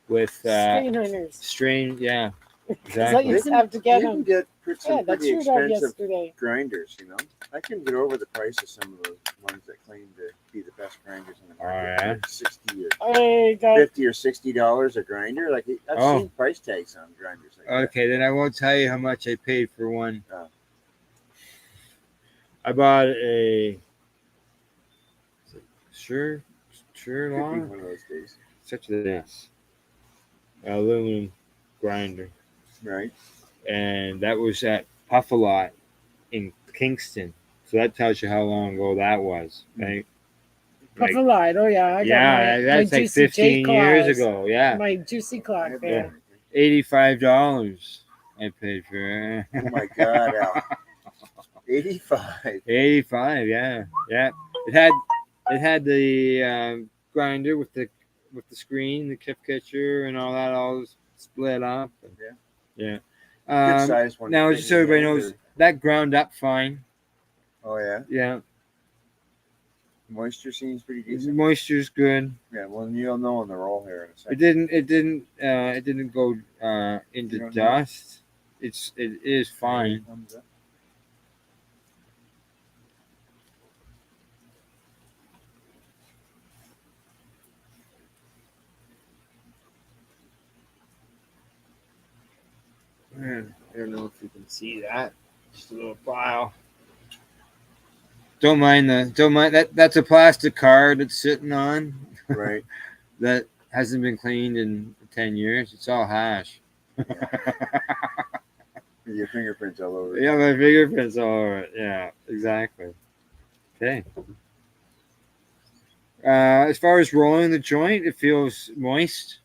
with strain hunters. strain, yeah. Because I Exactly. used to have to get You them. can get some Yeah, that's pretty your dad expensive yesterday. grinders, you know. I can get over the price of some of the ones that claim to be the best grinders in the market. yeah? Like 60 or I got 50 or $60 a grinder. Like I've Oh. seen price tags on grinders like that. Okay, then I won't tell you how much I paid for one. Oh. I bought a sure Could be long. one of those days. Such this aluminum grinder, Right. and that was at Puff-A-Lot in Kingston. So that tells you how long ago that was, right? Puff-A-Lot. Oh yeah, I got my that's like Juicy J 15 years claws. ago. Yeah, My juicy clock Yeah. there. $85 I paid for it. Oh my God, Al. 85. 85, yeah. It had the grinder with the screen, the clip catcher, and all that all split up. Yeah. Good size one. Now, to just fit so in your everybody hand, knows, that ground up fine. or- Oh yeah. Yeah, Moisture seems pretty decent. moisture's good. Yeah. Well, you'll know on the roll here in a It second. didn't go You into don't know? dust. It is fine. Thumbs up. Man, I don't know if you can see that. Just a little pile. Don't mind that. That's a plastic card it's sitting on Right. that hasn't been cleaned in 10 years. It's all hash. With your fingerprints all over it. Yeah, my fingerprints all over it. Yeah, exactly. Okay. As far as rolling the joint, it feels moist.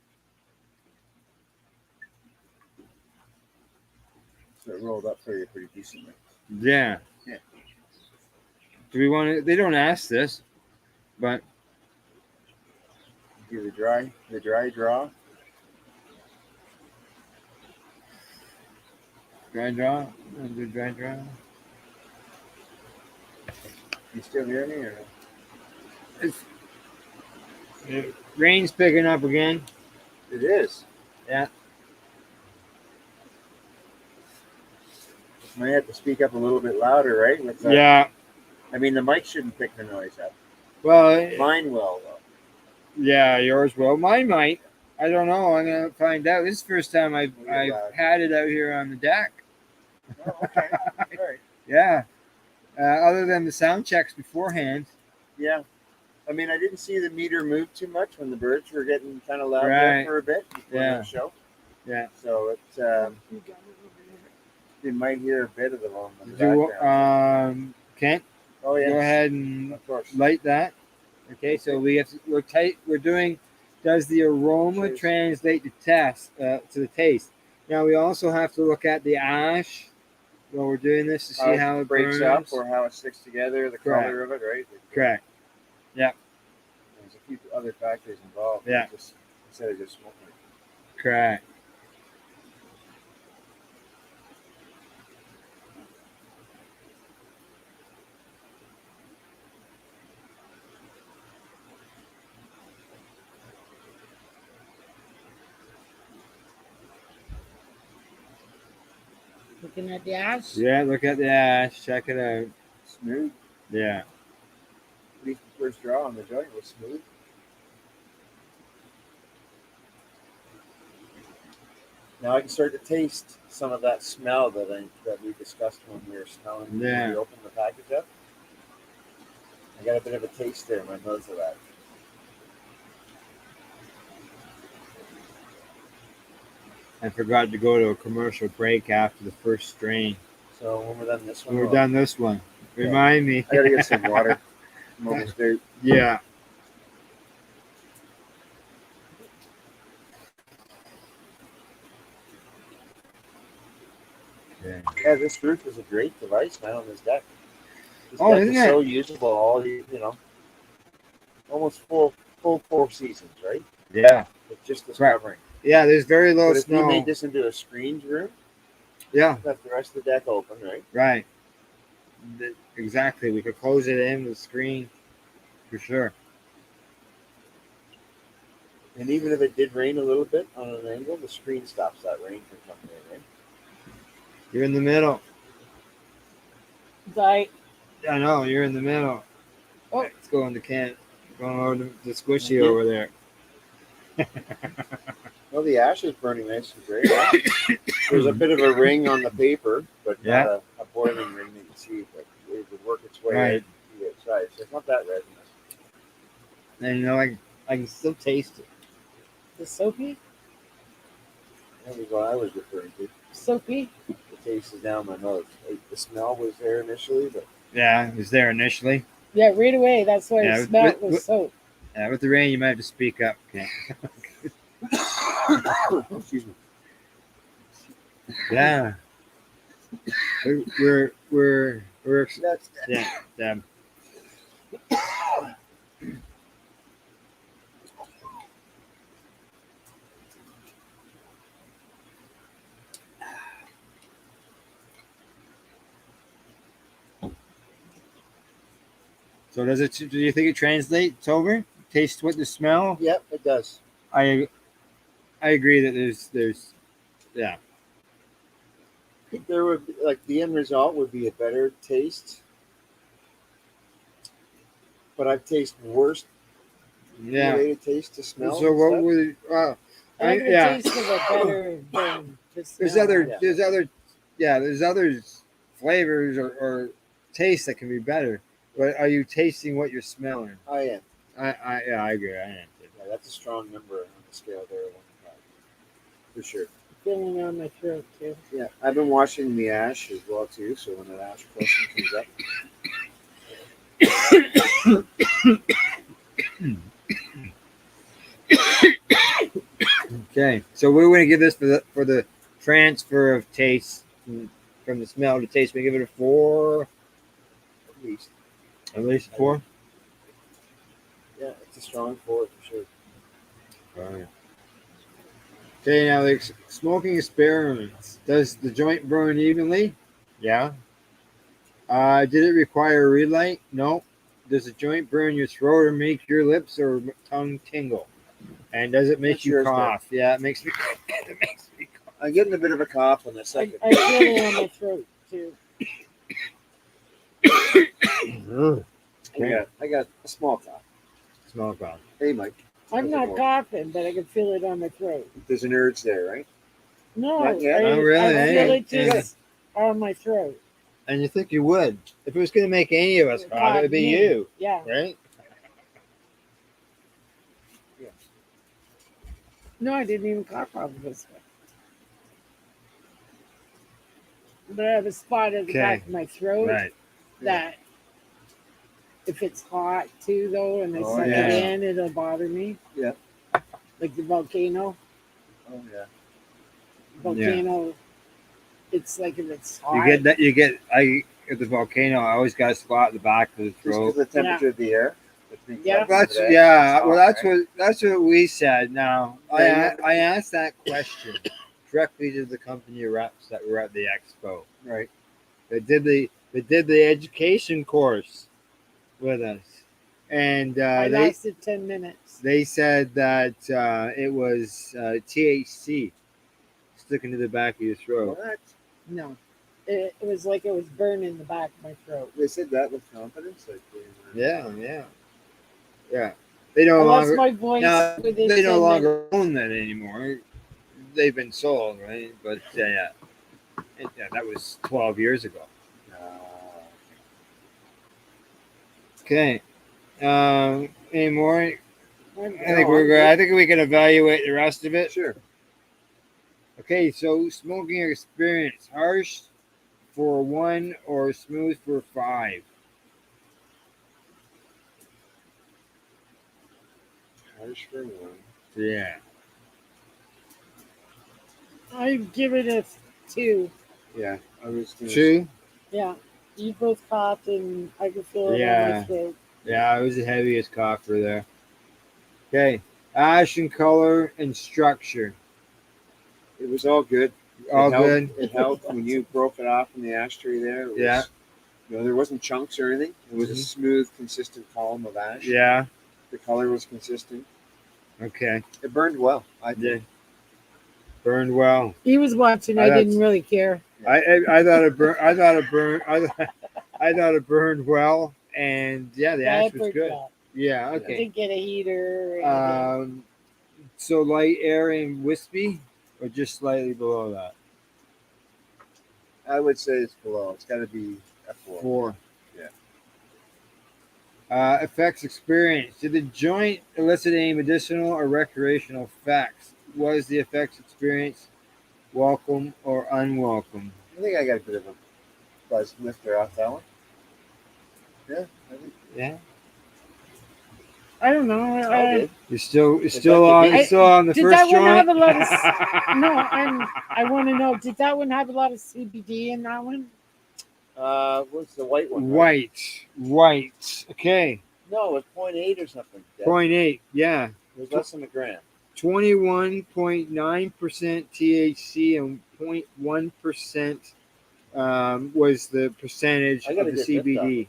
So it rolled up for you pretty decently. Yeah. Yeah. Do we want to? They don't ask this, but Do the dry draw. dry draw. Do dry draw. You still hear me or no? The rain's picking up again. It is. Yeah. Might have to speak up a little bit louder, right? With the, Yeah. I mean, the mic shouldn't pick the noise up. Well, Mine will, though. yeah, yours will. Mine might. I don't know. I'm gonna find out. This is the first time I've had it out here on the deck. Oh, okay. All right. Yeah. Other than the sound checks beforehand. Yeah. I mean, I didn't see the meter move too much when the birds were getting kind of loud Right. there for a bit before Yeah. the show. Yeah. So it's You got it over here. you might hear a bit of them on the Do background. Kent, Oh yeah. go ahead and Of course. light that. Okay, so we're doing. Does the aroma Cheers. translate to the taste? Now we also have to look at the ash while we're doing this to see how it breaks burns. up or how it sticks together, the Correct. color of it, right? Correct. Yeah. There's a few other factors involved. Yeah. Instead of just smoking it. Correct. Looking at the ash. Yeah, look at the ash. Check it out. Smooth. Yeah. At least the first draw on the joint was smooth. Now I can start to taste some of that smell that we discussed when we were smelling when we opened the package up. I got a bit of a taste there in my nose of that. I forgot to go to a commercial break after the first strain. So when we're done this one, We're done this one. Remind me. I gotta get some water. I'm almost there. Yeah. Yeah, this roof is a great device, man, on this deck. This Oh, deck isn't is it? so usable all almost full 4 seasons, right? Yeah. With just this Right. covering. Yeah, there's very low But if you snow. made this into a screened room, Yeah, left the rest of the deck open, right? right. Exactly. We could close it in with screen for sure. And even if it did rain a little bit on an angle, the screen stops that rain from coming in, right? You're in the middle. Right. I know, you're in the middle. Oh. Let's go in the can. Going over the squishy over there. Well, the ash is burning nice and great. Right? There's a bit of a ring on the paper, but not a boiling ring that you can see, but it would work its way Right. out to the outside. So it's not that resinous. And you know, I can still taste it. The soapy. That was what I was referring to. Soapy. The taste is down my nose. Like, the smell was there initially, but Yeah, it was there initially. Yeah, right away. That's why Yeah, it smelled was soap. Yeah, with the rain, you might have to speak up. Okay. excuse me. Yeah. We're That's yeah. So does it? Do you think it translates over? Taste what the smell? Yep, it does. I agree that there's yeah. There would be, like, the end result would be a better taste, but I've tasted worse related taste to smell. So what would? I like the taste of it better than the smell. There's other flavors or tastes that can be better. But are you tasting what you're smelling? I am. I agree. I am. Yeah, that's a strong number on the scale there, 1 to 5, for sure. Feeling it on my throat too. Yeah, I've been washing the ash as well too. So when that ash question comes up. Okay, so we're going to give this for the transfer of taste from the smell to taste. We give it a 4, At least. At least 4. Yeah, it's a strong 4 for sure. All right. Okay, now the smoking experiments. Does the joint burn evenly? Yeah. Did it require a relight? No. Does the joint burn your throat or make your lips or tongue tingle? And does it make you cough? Yeah, it makes me. It makes me cough. I'm getting a bit of a cough on the second. I feel it on my throat too. I got a small cough. Small cough. Hey, Mike. I'm not coughing, but I can feel it on my throat. There's an urge there, right? No, Not yet? Oh, really? I feel Hey, it just on my throat. And you think you would? If it was going to make any of us cough, it would be me. you, Yeah. right? Yeah. No, I didn't even cough off of this one. But I have a spot at the back of my throat that if it's hot too, though, and I suck it in, it'll bother me. Yeah. Like the volcano. Oh, yeah. Volcano. It's like if it's hot. You get that. At the volcano, I always got a spot at the back of the Just throat. because the temperature of the air. Yeah. That's what we said. Now I asked that question directly to the company reps that were at the expo. Right. They did the education course with us, and I lasted 10 minutes. They said that it was THC sticking to the back of your throat. What? No. it was like it was burning the back of my throat. They said that with confidence. Like, Yeah. They no I lost longer my voice no, within they no 10 longer own that anymore. They've been sold, right? But yeah, that was 12 years ago. Okay. Any more? I think we can evaluate the rest of it. Sure. Okay, so smoking experience: harsh for 1 or smooth for 5. Harsh for 1. Yeah. I give it a 2. Yeah, I was gonna 2. Yeah, you both coughed and I could feel it on my throat. Yeah, it was the heaviest cougher there. Okay, ash and color and structure. It was all good. Good. It helped when you broke it off in the ashtray there. It was, there wasn't chunks or anything. It was a smooth, consistent column of ash. Yeah. The color was consistent. Okay. It burned well, I think. Yeah. Burned well. He was watching. I didn't really care. I thought it burned. I thought it burned well, and the ash was good. Well. Yeah. I Okay. didn't get a heater. Or anything. So light, airy, and wispy, or just slightly below that. I would say it's below. It's got to be a 4. 4. Yeah. Effects experience. Did the joint elicit any medicinal or recreational effects? Was the effects experience welcome or unwelcome? I think I got a bit of a buzz lifter off that one. Yeah. Yeah. I don't know. You're still on the did first that joint. One have a lot of, I want to know. Did that one have a lot of CBD in that one? What's the white one? White. Okay. No, it was 0.8 or something. 0.8. Yeah. It was less than a gram. 21.9% THC and 0.1% was the percentage of the CBD.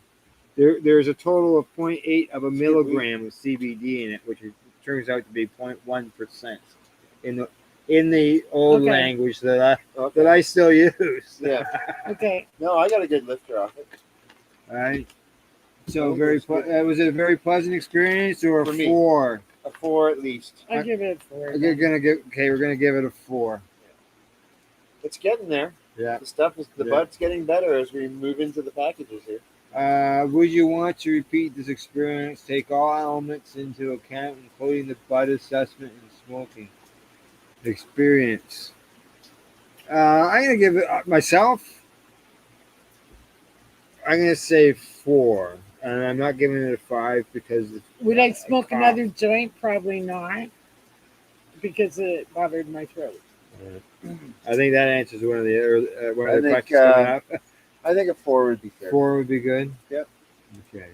There's a total of 0.8 of a milligram of CBD in it, which turns out to be 0.1% in the old language that I still use. Yeah. Okay. No, I got a good lifter off it. All right. So was it a very pleasant experience, or For a me. 4? A 4 at least. I give it a 4. We're gonna give it a 4. It's getting there. Yeah. The bud's getting better as we move into the packages here. Would you want to repeat this experience? Take all elements into account, including the bud assessment and smoking experience. I'm gonna give it myself. I'm gonna say 4, and I'm not giving it a 5 because. Would I smoke another joint? Probably not, because it bothered my throat. I think that answers one of the questions coming up. I think a 4 would be fair. 4 would be good. Yep. Okay.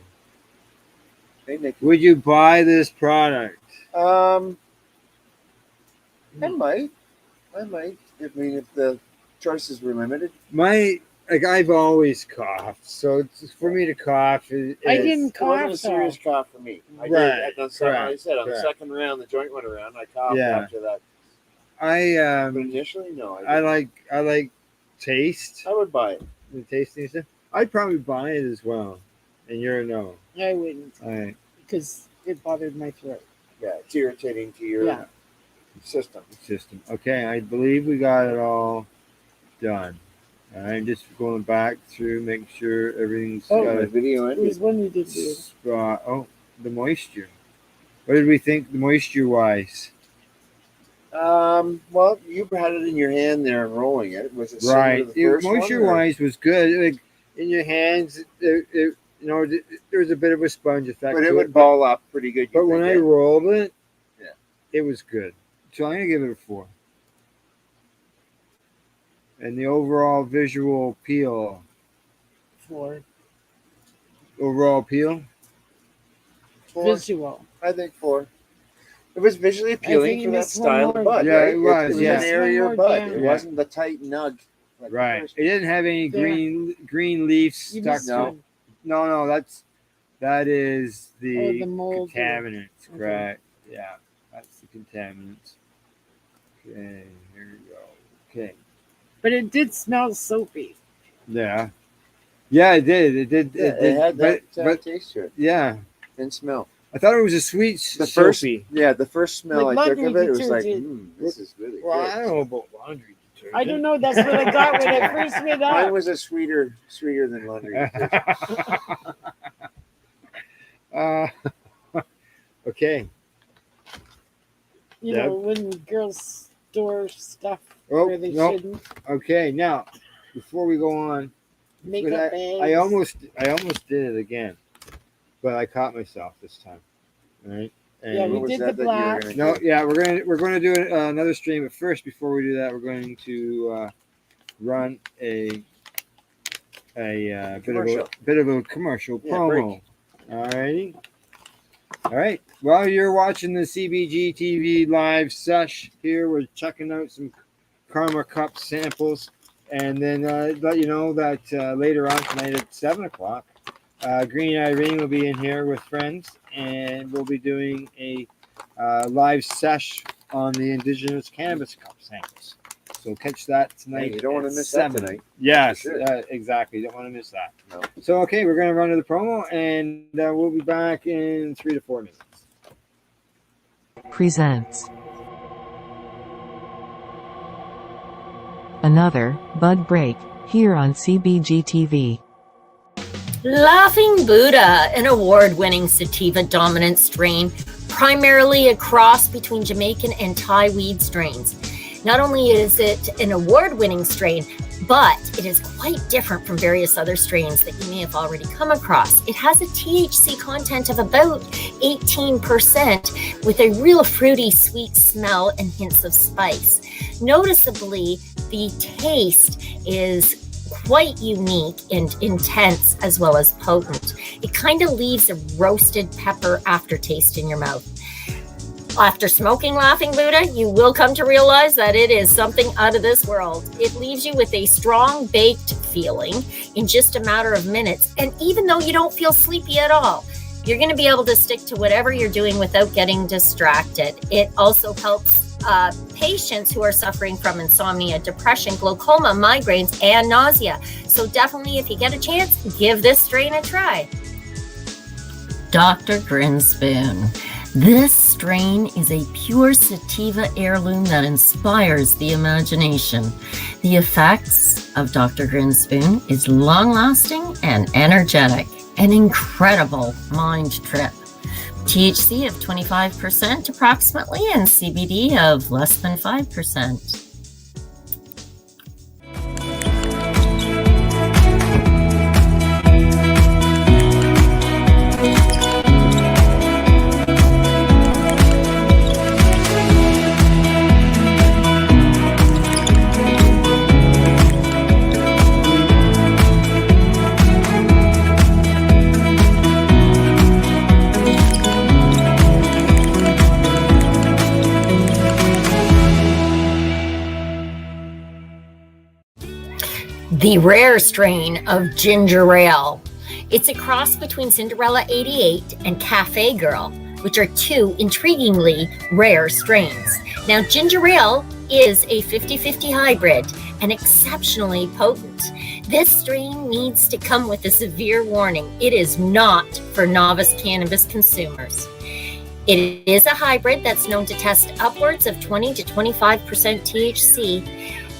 Hey, would you buy this product? I might. If the choices were limited. I've always coughed, so for me to cough is. I didn't cough. It wasn't a serious cough for me. I said on the second round, the joint went around. I coughed after that. But initially, no. I like taste. I would buy it. The tasting stuff. I'd probably buy it as well. And you're a no. I wouldn't. All right. Because it bothered my throat. Yeah, it's irritating to your system. Okay, I believe we got it all done. I'm just going back through, making sure everything's got a video in. It was when we did this. The moisture. What did we think moisture-wise? Well, you had it in your hand there and rolling it. Was it right? To the first moisture-wise was good. Like in your hands, there was a bit of a sponge effect, but it would ball up pretty good. But when I rolled it, it was good. So I'm gonna give it a 4. And the overall visual appeal. 4. Overall appeal. 4. Visual. I think 4. It was visually appealing for that style of bud. Yeah, right? it was. It was an airier bud. It Yeah. wasn't the tight nug. Like right. It didn't have any green leaves stuck to it. No. That is the mold contaminants. Correct. Yeah, that's the contaminants. Okay, here we go. Okay. But it did smell soapy. Yeah. Yeah, it did. It did. Yeah, It did. had that but taste to it yeah, and smell. I thought it was a sweet The first, soapy. the first smell Like I took of laundry it was like, detergent. this is really Well, good. I don't know about laundry detergent. I don't know. That's what I got when it first went Mine up. was a sweeter than laundry detergent. Okay. You Deb? know, when girls store stuff Oh, where they no. shouldn't. Okay. Now, before we go on, Makeup but bags. I almost did it again, but I caught myself this time. All right. And Yeah, we What was did that the that you were black. gonna no, do? yeah, we're going to do another stream. But first, before we do that, we're going to run a Commercial. bit of a commercial Yeah, promo. Alrighty. All right. While you're watching the CBGtv Live Sesh here, we're checking out some Karma Cup samples, and then let you know that later on tonight at 7 o'clock, Green Irene will be in here with friends, and we'll be doing a live sesh on the Indigenous Cannabis Cup samples. So catch that tonight. Hey, you don't want to at miss 7. that tonight. Yes, For exactly. You don't want to miss that. No. So, okay, we're going to run to the promo, and we'll be back in 3 to 4 minutes. Presents another Bud Break here on CBGtv. Laughing Buddha, an award-winning sativa dominant strain, primarily a cross between Jamaican and Thai weed strains. Not only is it an award-winning strain, but it is quite different from various other strains that you may have already come across. It has a THC content of about 18% with a real fruity, sweet smell and hints of spice. Noticeably, the taste is quite unique and intense as well as potent. It kind of leaves a roasted pepper aftertaste in your mouth. After smoking Laughing Buddha, you will come to realize that it is something out of this world. It leaves you with a strong baked feeling in just a matter of minutes. And even though you don't feel sleepy at all, you're going to be able to stick to whatever you're doing without getting distracted. It also helps patients who are suffering from insomnia, depression, glaucoma, migraines, and nausea. So definitely, if you get a chance, give this strain a try. Dr. Grinspoon. This strain is a pure sativa heirloom that inspires the imagination. The effects of Dr. Grinspoon is long-lasting and energetic, an incredible mind trip. THC of 25% approximately and CBD of less than 5%. The rare strain of ginger ale. It's a cross between Cinderella 88 and Cafe Girl, which are two intriguingly rare strains. Now, ginger ale is a 50-50 hybrid and exceptionally potent. This strain needs to come with a severe warning. It is not for novice cannabis consumers. It is a hybrid that's known to test upwards of 20 to 25% THC,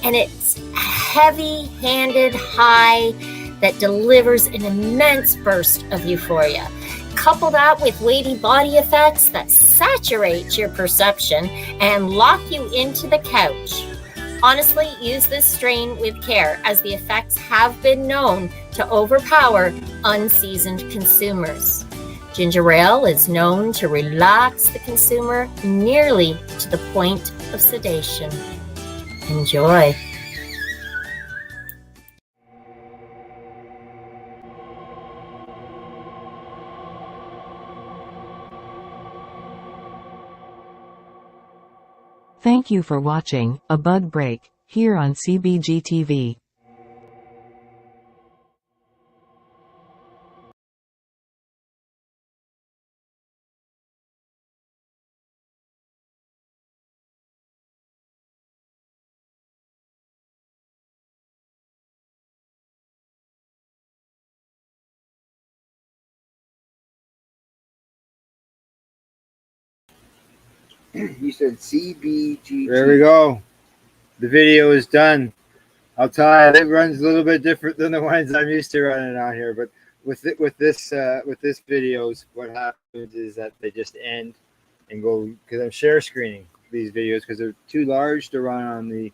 and it's a heavy-handed high that delivers an immense burst of euphoria. Couple that with weighty body effects that saturate your perception and lock you into the couch. Honestly, use this strain with care, as the effects have been known to overpower unseasoned consumers. Ginger ale is known to relax the consumer nearly to the point of sedation. Enjoy. Thank you for watching A Bud Break here on CBGtv. You said CBGtv. There we go. The video is done. I'll tell you, it runs a little bit different than the ones I'm used to running on here. But with this videos, what happens is that they just end and go, because I'm share screening these videos because they're too large to run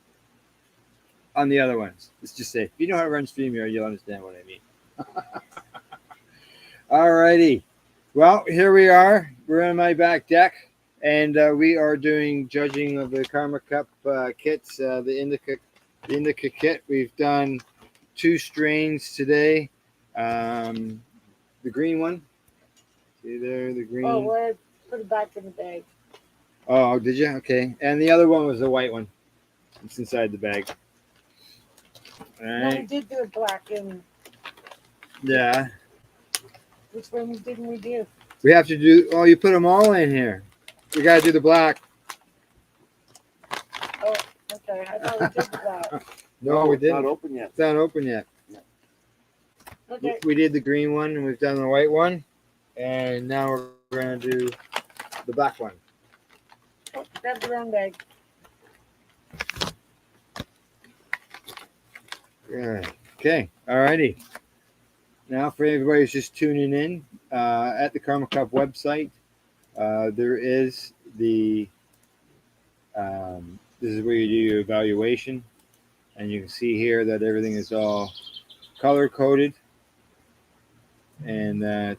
on the other ones. Let's just say, if you know how to run StreamYard, you'll understand what I mean. Alrighty. Well, here we are. We're on my back deck, and we are doing judging of the Karma Cup kits, the Indica kit. We've done 2 strains today. The green one. See there, the green. Oh, well, put it back in the bag. Oh, did you? Okay. And the other one was the white one. It's inside the bag. All No, we right. did do a black and Yeah. which one didn't we do? We have to do. Oh, you put them all in here. We got to do the black. Oh, okay. I thought we did the black. No, we didn't. Not open yet. It's not open yet. Okay. We did the green one, and we've done the white one, and now we're going to do the black one. Oh, grab the wrong bag. Yeah. Okay. Alrighty. Now, for everybody who's just tuning in, at the Karma Cup website, there is the. This is where you do your evaluation, and you can see here that everything is all color coded, and that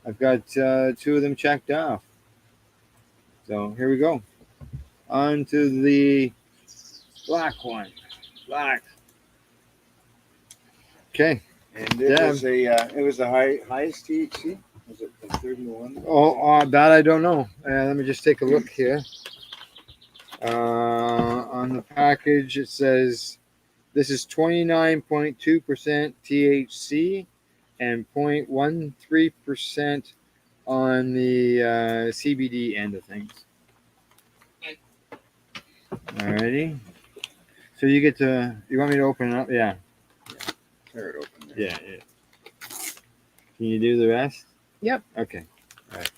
I've got 2 of them checked off. So here we go. On to the black one. Black. Okay. And it was the highest THC. Was it 31? Oh, that I don't know. Let me just take a look here. On the package, it says this is 29.2% THC and 0.13% on the CBD end of things. Alrighty. So you get to. You want me to open it up? Yeah. Tear it open. There. Yeah. Can you do the rest? Yep. Okay. All right.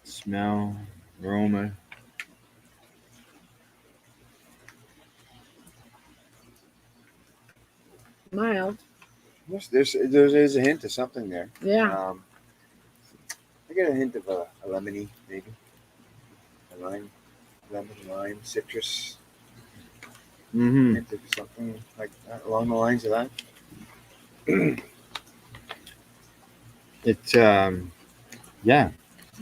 Smell, aroma. Mild. There's a hint of something there. Yeah. I get a hint of a lemony, maybe. A lime, citrus. Mm-hmm. Hint of something like that, along the lines of that. It's yeah.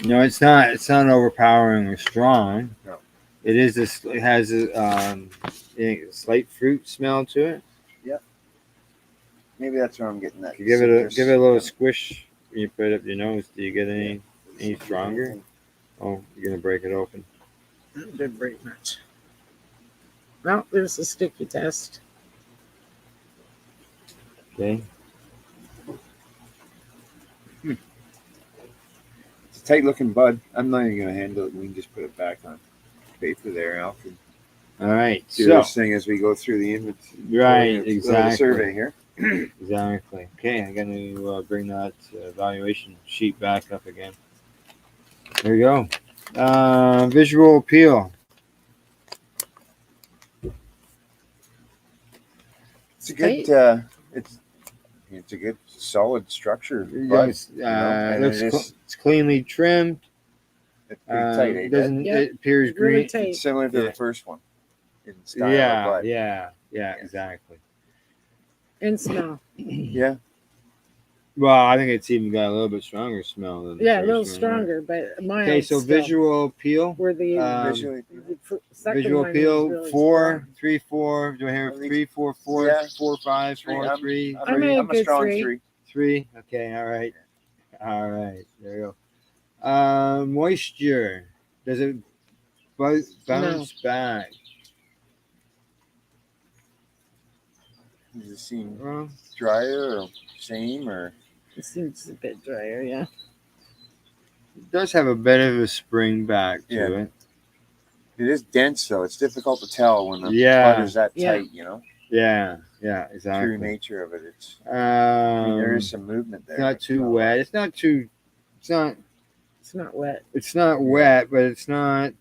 No, it's not overpowering or strong. No. It is this. It has a slight fruit smell to it. Yep. Maybe that's where I'm getting that. You give citrus. it a little squish when you put it up your nose. Do you get any stronger? Oh, you're gonna break it open. That didn't break much. Well, there's a sticky test. Okay. It's a tight looking bud. I'm not even gonna handle it. We can just put it back on paper there, Alf. All right. Do So this thing as we go through the inventory. right, exactly. Survey here. Exactly. Okay, I'm going to bring that evaluation sheet back up again. There you go. Visual appeal. It's a good. It's a good solid structure. Bud, It's cleanly trimmed. It's pretty tight. Eh, Doesn't Yeah. it appears Really green? tight. It's similar to Yeah. the first one in style. Yeah, Bud. yeah, exactly. And smell. Yeah. Well, I think it's even got a little bit stronger smell than the Yeah, a first little one, right? stronger, but mild. Okay, so still. visual appeal. Where the Visually. second Visual one was appeal really 4, strong. 3, 4. Do I hear At least- 3, 4, 4, Yeah. 4, 5, 4, 3, I'm a I'm a good strong three. 3. 3? Okay, all right. There you go. Moisture. Does it bounce back? Does it seem Well, drier or same or? It seems a bit drier, yeah. It does have a bit of a spring back to Yeah. it. It is dense, though. It's difficult to tell when the Yeah. bud is that Yeah. tight, you know? Yeah, True exactly. nature of it. It's, I mean, there Um, is some movement there. it's not too wet. It's not too. It's not. It's not wet. It's not wet, but it's not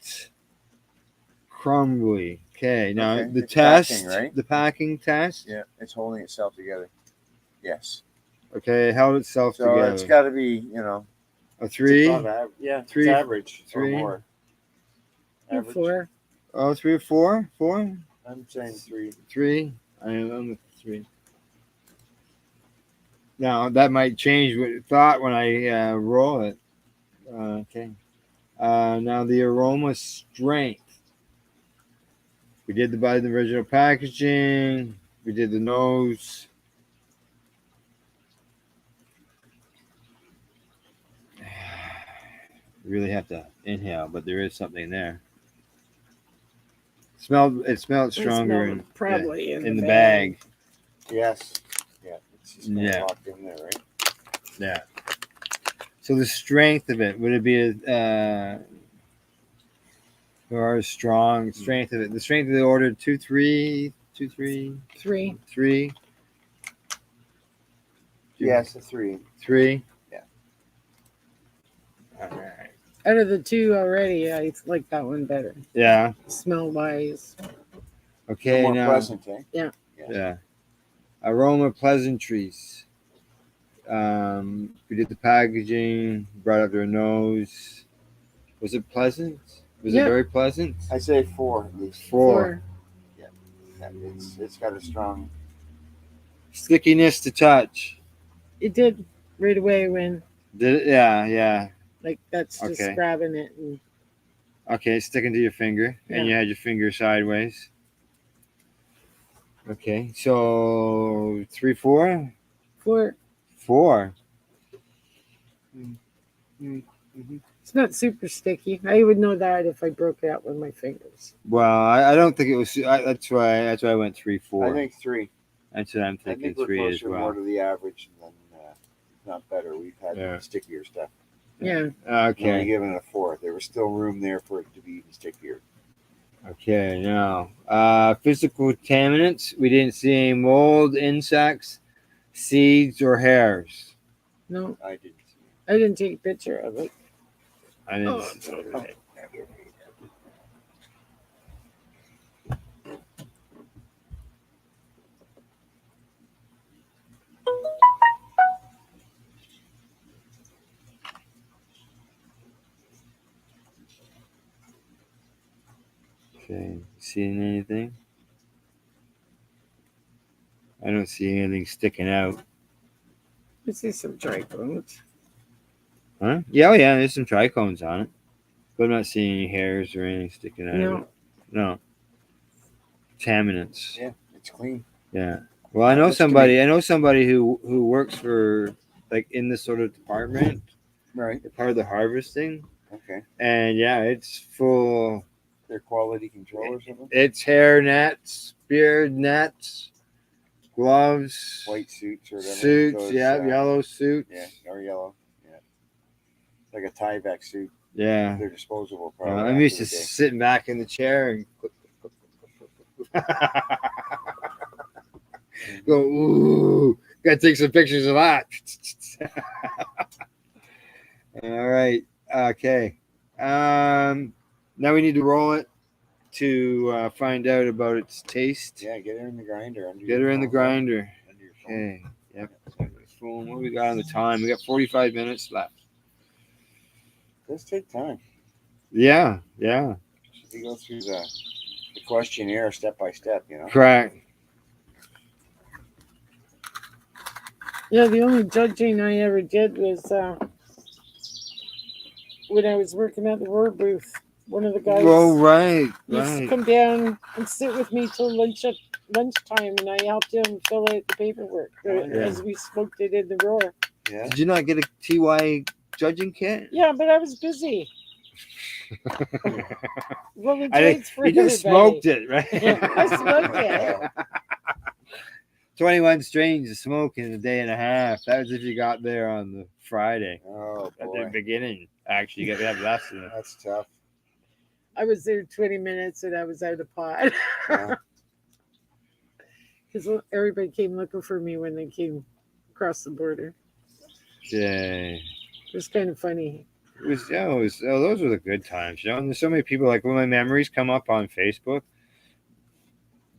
crumbly. Okay, now Okay, the it's test, packing, right? the packing test. Yeah, it's holding itself together. Yes. Okay, it held itself So together. it's got to be, you know, A it's 3. above average. Yeah, Three- it's average 3. or more. Average. 4. Oh, 3 or 4? 4? I'm saying 3. 3. I'm with 3. Now that might change what thought when I roll it. Okay. Now the aroma strength. We did the by the original packaging. We did the nose. You really have to inhale, but there is something there. It smelled stronger in probably in the bag. Yes. Yeah. It's just kinda Yeah. locked in there, right? Yeah. So the strength of it, would it be or strong strength of it? The strength of the order 2, 3, 2, 3, 3. 3. Yes, a 3. 3. Yeah. All right. Out of the 2 already, I like that one better. Yeah. Smell wise. Okay. More now. pleasant, eh? Yeah. Aroma pleasantries. We did the packaging, brought up their nose. Was it pleasant? Was it Yeah. very pleasant? I say 4 at least. 4. Yeah, it's got a strong. Stickiness to touch. It did right away when, Did it? Yeah. like, that's just Okay. grabbing it. And Okay, sticking to your finger, and you had your finger sideways. Okay, so 3, 4? 4. 4. It's not super sticky. I would know that if I broke it out with my fingers. Well, I don't think it was. That's why I went 3, 4. I think 3. That's what I'm I thinking. think we're 3 as closer more well. to the average than not better. We've had stickier stuff. Yeah. Okay. Only given it a 4. There was still room there for it to be even stickier. Okay, now physical contaminants. We didn't see any mold, insects, seeds, or hairs. No, I didn't see I didn't take a picture of it. I didn't. Oh, it's over there. Okay, seeing anything? I don't see anything sticking out. I see some dry bones. Huh? Yeah, there's some trichomes on it. But I'm not seeing any hairs or anything sticking out of No. it. No. Contaminants. Yeah, it's clean. Yeah. Well, I know Looks to somebody. me- I know somebody who works for like in this sort of department, Right. part of the harvesting, Okay. and yeah, it's full. They're quality control or something. It's hair nets, beard nets, gloves, White suits or whatever. suits. Those, Yellow suits. Yeah, or yellow. Yeah. Like a Tyvek suit. Yeah. They're disposable. Well, Probably. I'm used to after the day. sitting back in the chair and go, ooh, gotta take some pictures of that. All right. Okay. Now we need to roll it to find out about its taste. Yeah, get her in the grinder. Get her in the grinder. Under your phone. Okay. Yep. What do we got on the time? We got 45 minutes left. Let's take time. Yeah. We go through the questionnaire step by step, you know. Correct. Yeah, the only judging I ever did was when I was working at the roar booth. One of the guys Oh, right. used to Right. come down and sit with me till lunchtime, and I helped him fill out the paperwork as we smoked it in the roar. Yeah. Did you not get a TY judging kit? Yeah, but I was busy. Well, the I think joints for you just everybody. smoked it, right? Yeah, I smoked it. 21 strains of smoke in a day and a half. That was if you got there on the Friday. Oh At the boy, beginning. Actually, you got to have less than that. that's tough. I was there 20 minutes and I was out of pot. Yeah. Because everybody came looking for me when they came across the border. Okay. It was kind of funny. Those were the good times, you know. And there's so many people, like when my memories come up on Facebook,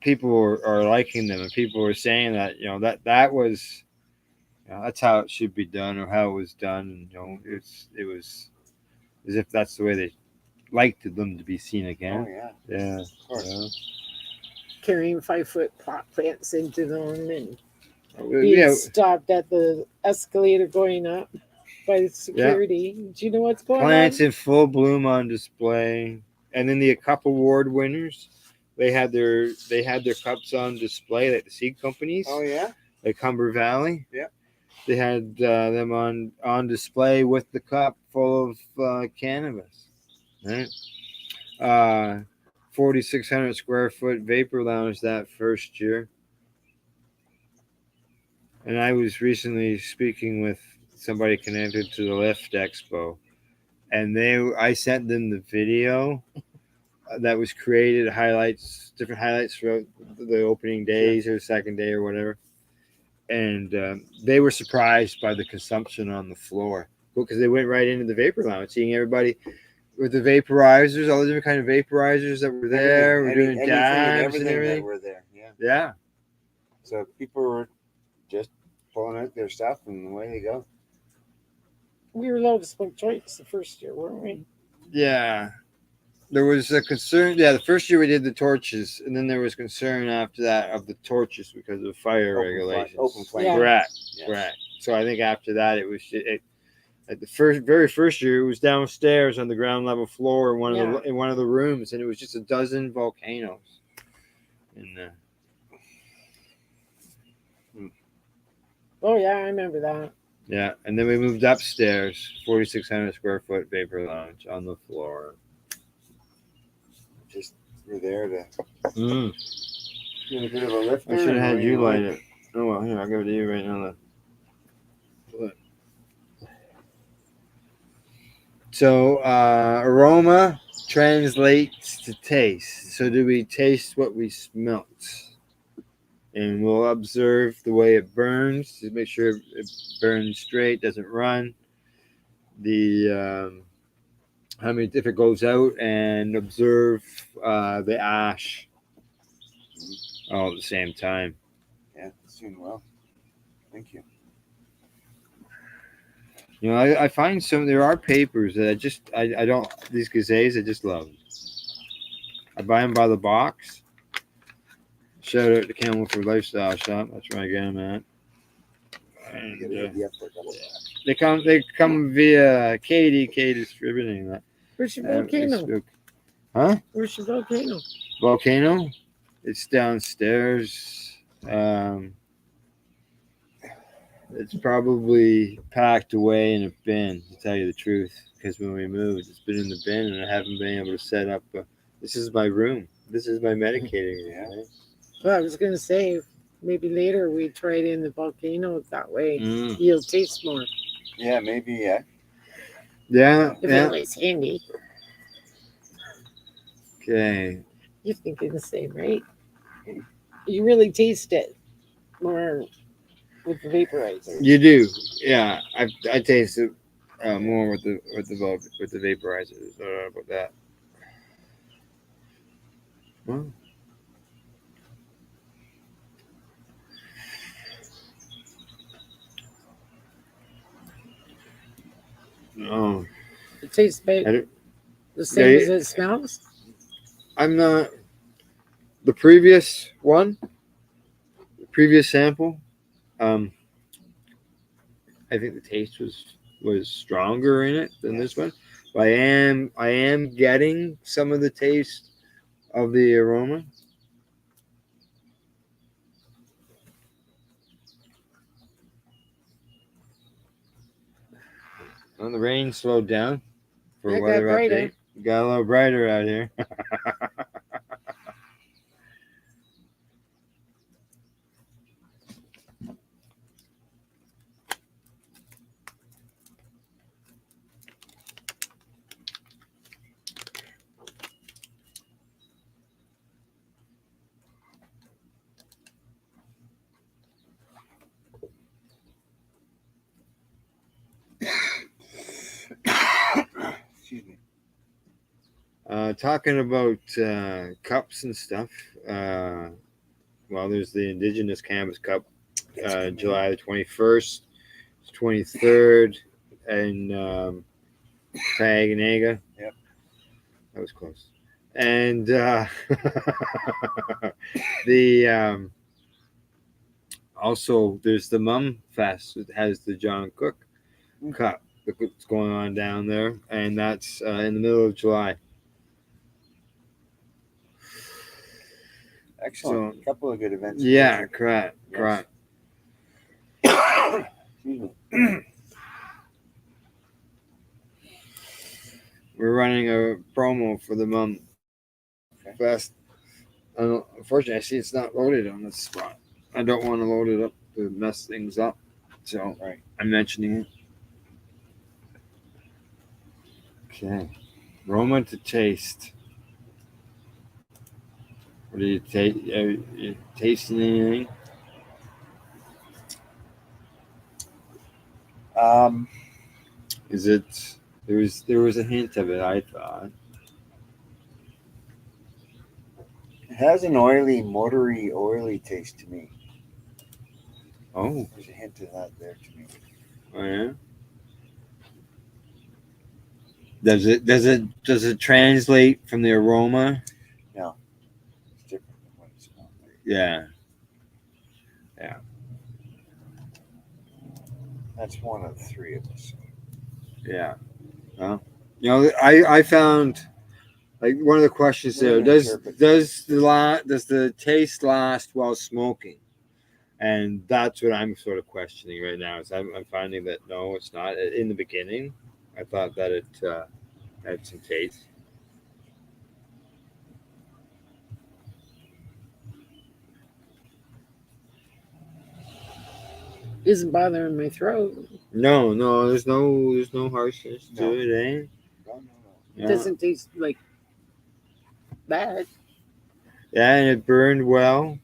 people are liking them, and people are saying that, you know, that was, you know, that's how it should be done, or how it was done. And, you know, it was as if that's the way they liked them to be seen again. Oh yeah. Yeah. Of course. Yeah. Carrying 5-foot pot plants into them and being Yeah. stopped at the escalator going up by security. Do you know what's going Plants on? in full bloom on display, and then the Cup Award winners, they had their cups on display, like the seed companies. Oh yeah. Like Humber Valley. Yeah. They had them on display with the cup full of cannabis. Right. 4,600 square foot vapor lounge that first year. And I was recently speaking with somebody connected to the Lift Expo, and I sent them the video that was created, different highlights throughout the opening days or the second day or whatever. And they were surprised by the consumption on the floor, because they went right into the vapor lounge, seeing everybody with the vaporizers, all the different kind of vaporizers that were there. We're doing dabs and everything. That were there. Yeah. Yeah. So people were just pulling out their stuff, and away they go. We were allowed to smoke joints the first year, weren't we? Yeah. There was a concern. Yeah, the first year we did the torches, and then there was concern after that of the torches because of fire regulations. Open flame. Yeah. Correct. Yes. Correct. So I think after that at the very first year, it was downstairs on the ground level floor in one of the rooms, and it was just a dozen volcanoes. And Oh, yeah, I remember that. yeah, and then we moved upstairs, 4,600 square foot vapor lounge on the floor. Just we're there to Mm. get a bit of a lift. I should have had you light it. Oh well, here, I'll give it to you right now. Look. So aroma translates to taste. So do we taste what we smelt? And we'll observe the way it burns to make sure it burns straight, doesn't run. If it goes out, and observe the ash all at the same time. Yeah, it's doing well. Thank you. You know, I find there are papers that I don't, these gazees, I just love them. I buy them by the box. Shout out to Camelford Lifestyle Shop. That's where I get them at. And, they come via KDK Distributing. That. Where's your volcano? Huh? Where's your volcano? Volcano? It's downstairs. It's probably packed away in a bin, to tell you the truth, because when we moved, it's been in the bin, and I haven't been able to set up. This is my room. This is my medicating room. Yeah. Right? Well, I was going to say, maybe later we try it in the volcano that way. Mm. You'll taste more. Yeah, maybe. Yeah. Yeah. If Yeah. it was handy. Okay. You're thinking the same, right? You really taste it more with the vaporizer. You do. Yeah. I taste it more with the vaporizers. I don't know about that. Well. Oh. It tastes about the same as it smells. I'm not. The previous sample, I think the taste was stronger in it than this one. But I am getting some of the taste of the aroma. Well, the rain slowed down for a weather update. Got a little brighter out here. talking about cups and stuff. Well, there's the Indigenous Cannabis Cup, July the 21st, 23rd, and Taginaga. Yep. That was close. And the also there's the Mum Fest. It has the John Cook Cup that's going on down there, and that's in the middle of July. Excellent. So, a couple of good events. Yeah, correct. Yes. Correct. Excuse me. We're running a promo for the Mum Fest. Unfortunately, I see it's not loaded on this spot. I don't want to load it up to mess things up, so I'm mentioning it. Okay, aroma to taste. What do you taste? You tasting anything? Is it? There was a hint of it. I thought. It has an oily taste to me. Oh. There's a hint of that there to me. Oh yeah. Does it translate from the aroma? No. It's different than what it smells like. Yeah. Yeah. That's one of three of us. Yeah. Well, I found like one of the questions there. Does the taste last while smoking? And that's what I'm sort of questioning right now. Is I'm finding that no, it's not. In the beginning, I thought that it had some taste. Isn't bothering my throat. No, there's no harshness to it, eh? No. It doesn't taste like bad. Yeah, and it burned well.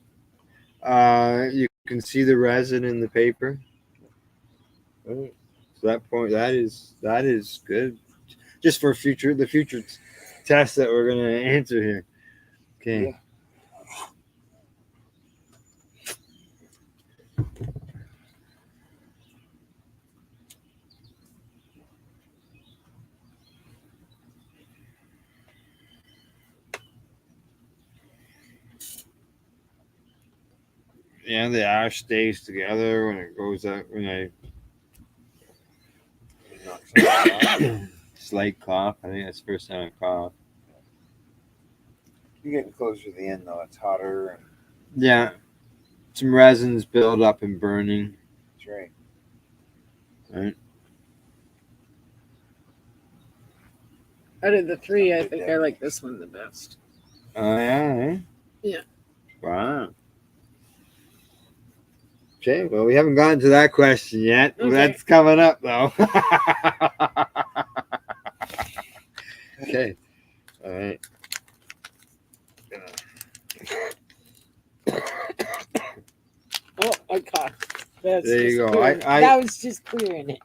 You can see the resin in the paper. So that point, that is good. Just for the future test that we're gonna answer here. Okay. Yeah. Yeah, the ash stays together when it goes out. When I slight cough. I think that's the first time I cough. You're getting closer to the end though. It's hotter. And yeah, some resins build up and burning. that's right. Right. Out of the three, I think I like this one the best. Oh yeah. Eh? Yeah. Wow. Okay, well, we haven't gotten to that question yet. Okay. That's coming up, though. Okay. All right. Oh, I coughed. That's There you just go. that was just clearing it.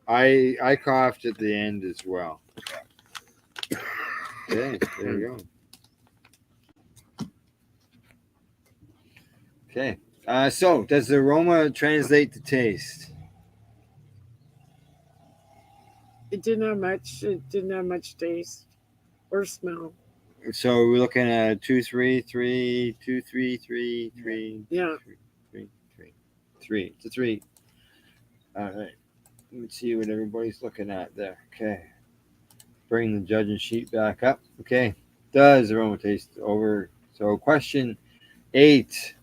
I coughed at the end as well. Okay, there you go. Okay. So, does the aroma translate to taste? It didn't have much. It didn't have much taste or smell. So we're looking at 2, 3, 3, 2, 3, 3, 3. Yeah. 3. It's a 3. All right. Let me see what everybody's looking at there. Okay. Bring the judging sheet back up. Okay. Does aroma taste over? So question 8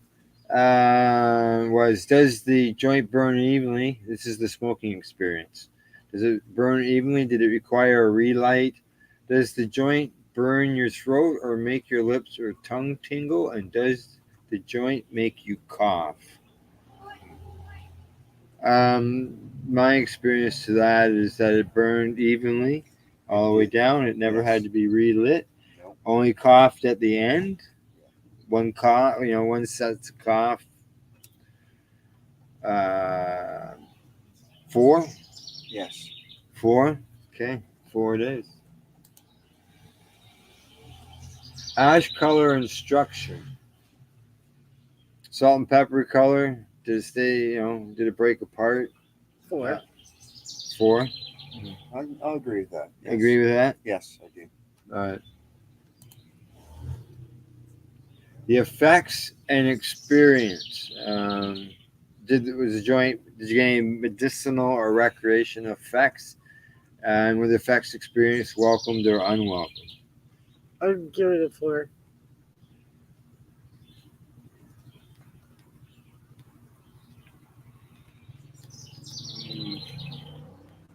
was, does the joint burn evenly? This is the smoking experience. Does it burn evenly? Did it require a relight? Does the joint burn your throat or make your lips or tongue tingle? And does the joint make you cough? My experience to that is that it burned evenly all the way down. It never had to be relit. No. Only coughed at the end. One cough, one set to cough. 4? Yes. 4? Okay, 4 days. Ash color and structure. Salt and pepper color. Did it stay? Did it break apart? 4. 4. I'll agree with that. Yes. Agree with that? Yes, I do. All right. The effects and experience. Did you get any medicinal or recreational effects? And were the effects experienced welcomed or unwelcome? I'd give it a 4.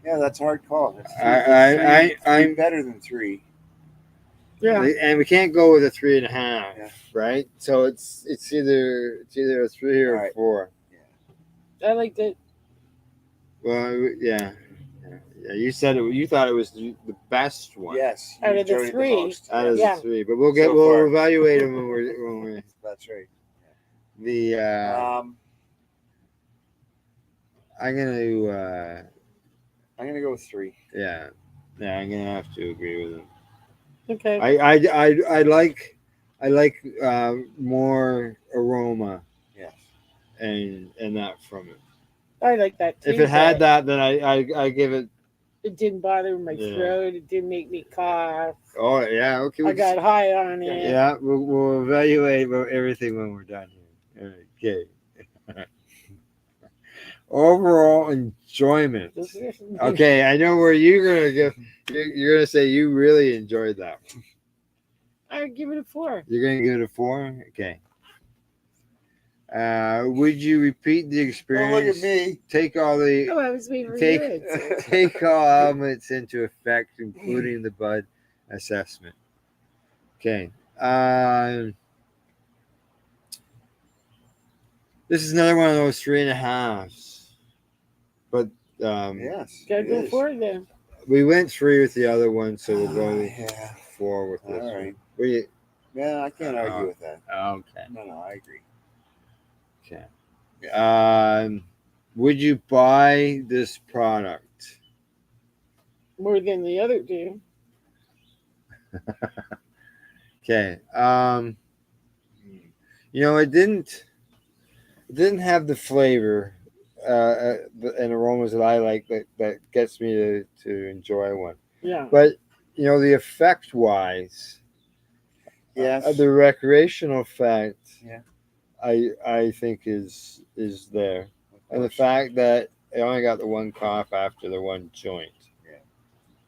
Yeah, that's a hard call. I'm better than 3. Yeah. And we can't go with a 3.5, Yeah. right? So it's either a 3 or a 4. I liked it. Well, yeah. You said it. You thought it was the best one. Yes. Out of the enjoyed it 3. most. Out of Yeah. the 3, but So we'll far. evaluate them when we're That's right. the. I'm gonna go with 3. Yeah, I'm gonna have to agree with him. Okay. I like more aroma. Yes. And that from it. I like that too. If it had that, then I give it. It didn't bother my throat. It didn't make me cough. Oh yeah, okay. I got high on it. Yeah, we'll evaluate everything when we're done here. Okay. Overall enjoyment. Okay, I know where you're gonna give. You're gonna say you really enjoyed that one. I'd give it a 4. You're gonna give it a 4. Okay. Would you repeat the experience? Oh, look at me. Take all the. Oh, I was waiting for you. Take all elements into effect, including the bud assessment. Okay. This is another one of those 3.5s. But yes. Gotta go 4 then. we went 3 with the other one, so we'll go Yeah. 4 with this All one. right. We, Yeah, I can't argue with that. okay. No, I agree. Okay. Would you buy this product? More than the other 2. Okay. It didn't have the flavor and aromas that I like that gets me to enjoy one. Yeah. But the effect wise, Yes. the recreational effect, Yeah. I think is there, and the fact that I only got the one cough after the one joint. Yeah.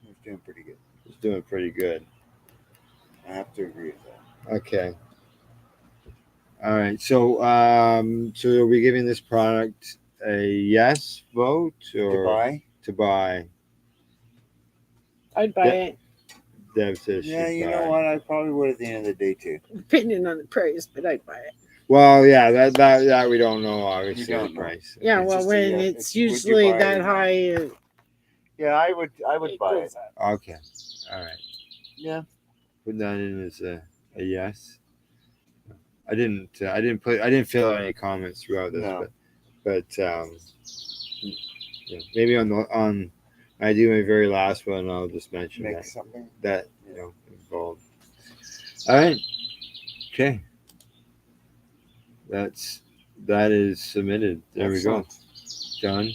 He's doing pretty good. It's doing pretty good. I have to agree with that. Okay. All right. So so are we giving this product a yes vote or To buy? I'd buy it. Deb says Yeah, she'd you buy know it. what? I probably would at the end of the day too. Depending on the price, but I'd buy it. Well, yeah, that we don't know obviously You don't the know. price. Yeah, It's well, just when would it's you usually buy it that or not? high, Yeah, I would buy it. goes up. Okay. All right. Yeah. Put that in as a yes. I didn't fill out any comments throughout this, No. but maybe on I do my very last one, I'll just mention Make something. that involved. All right. Okay. That is submitted. There we go. Done.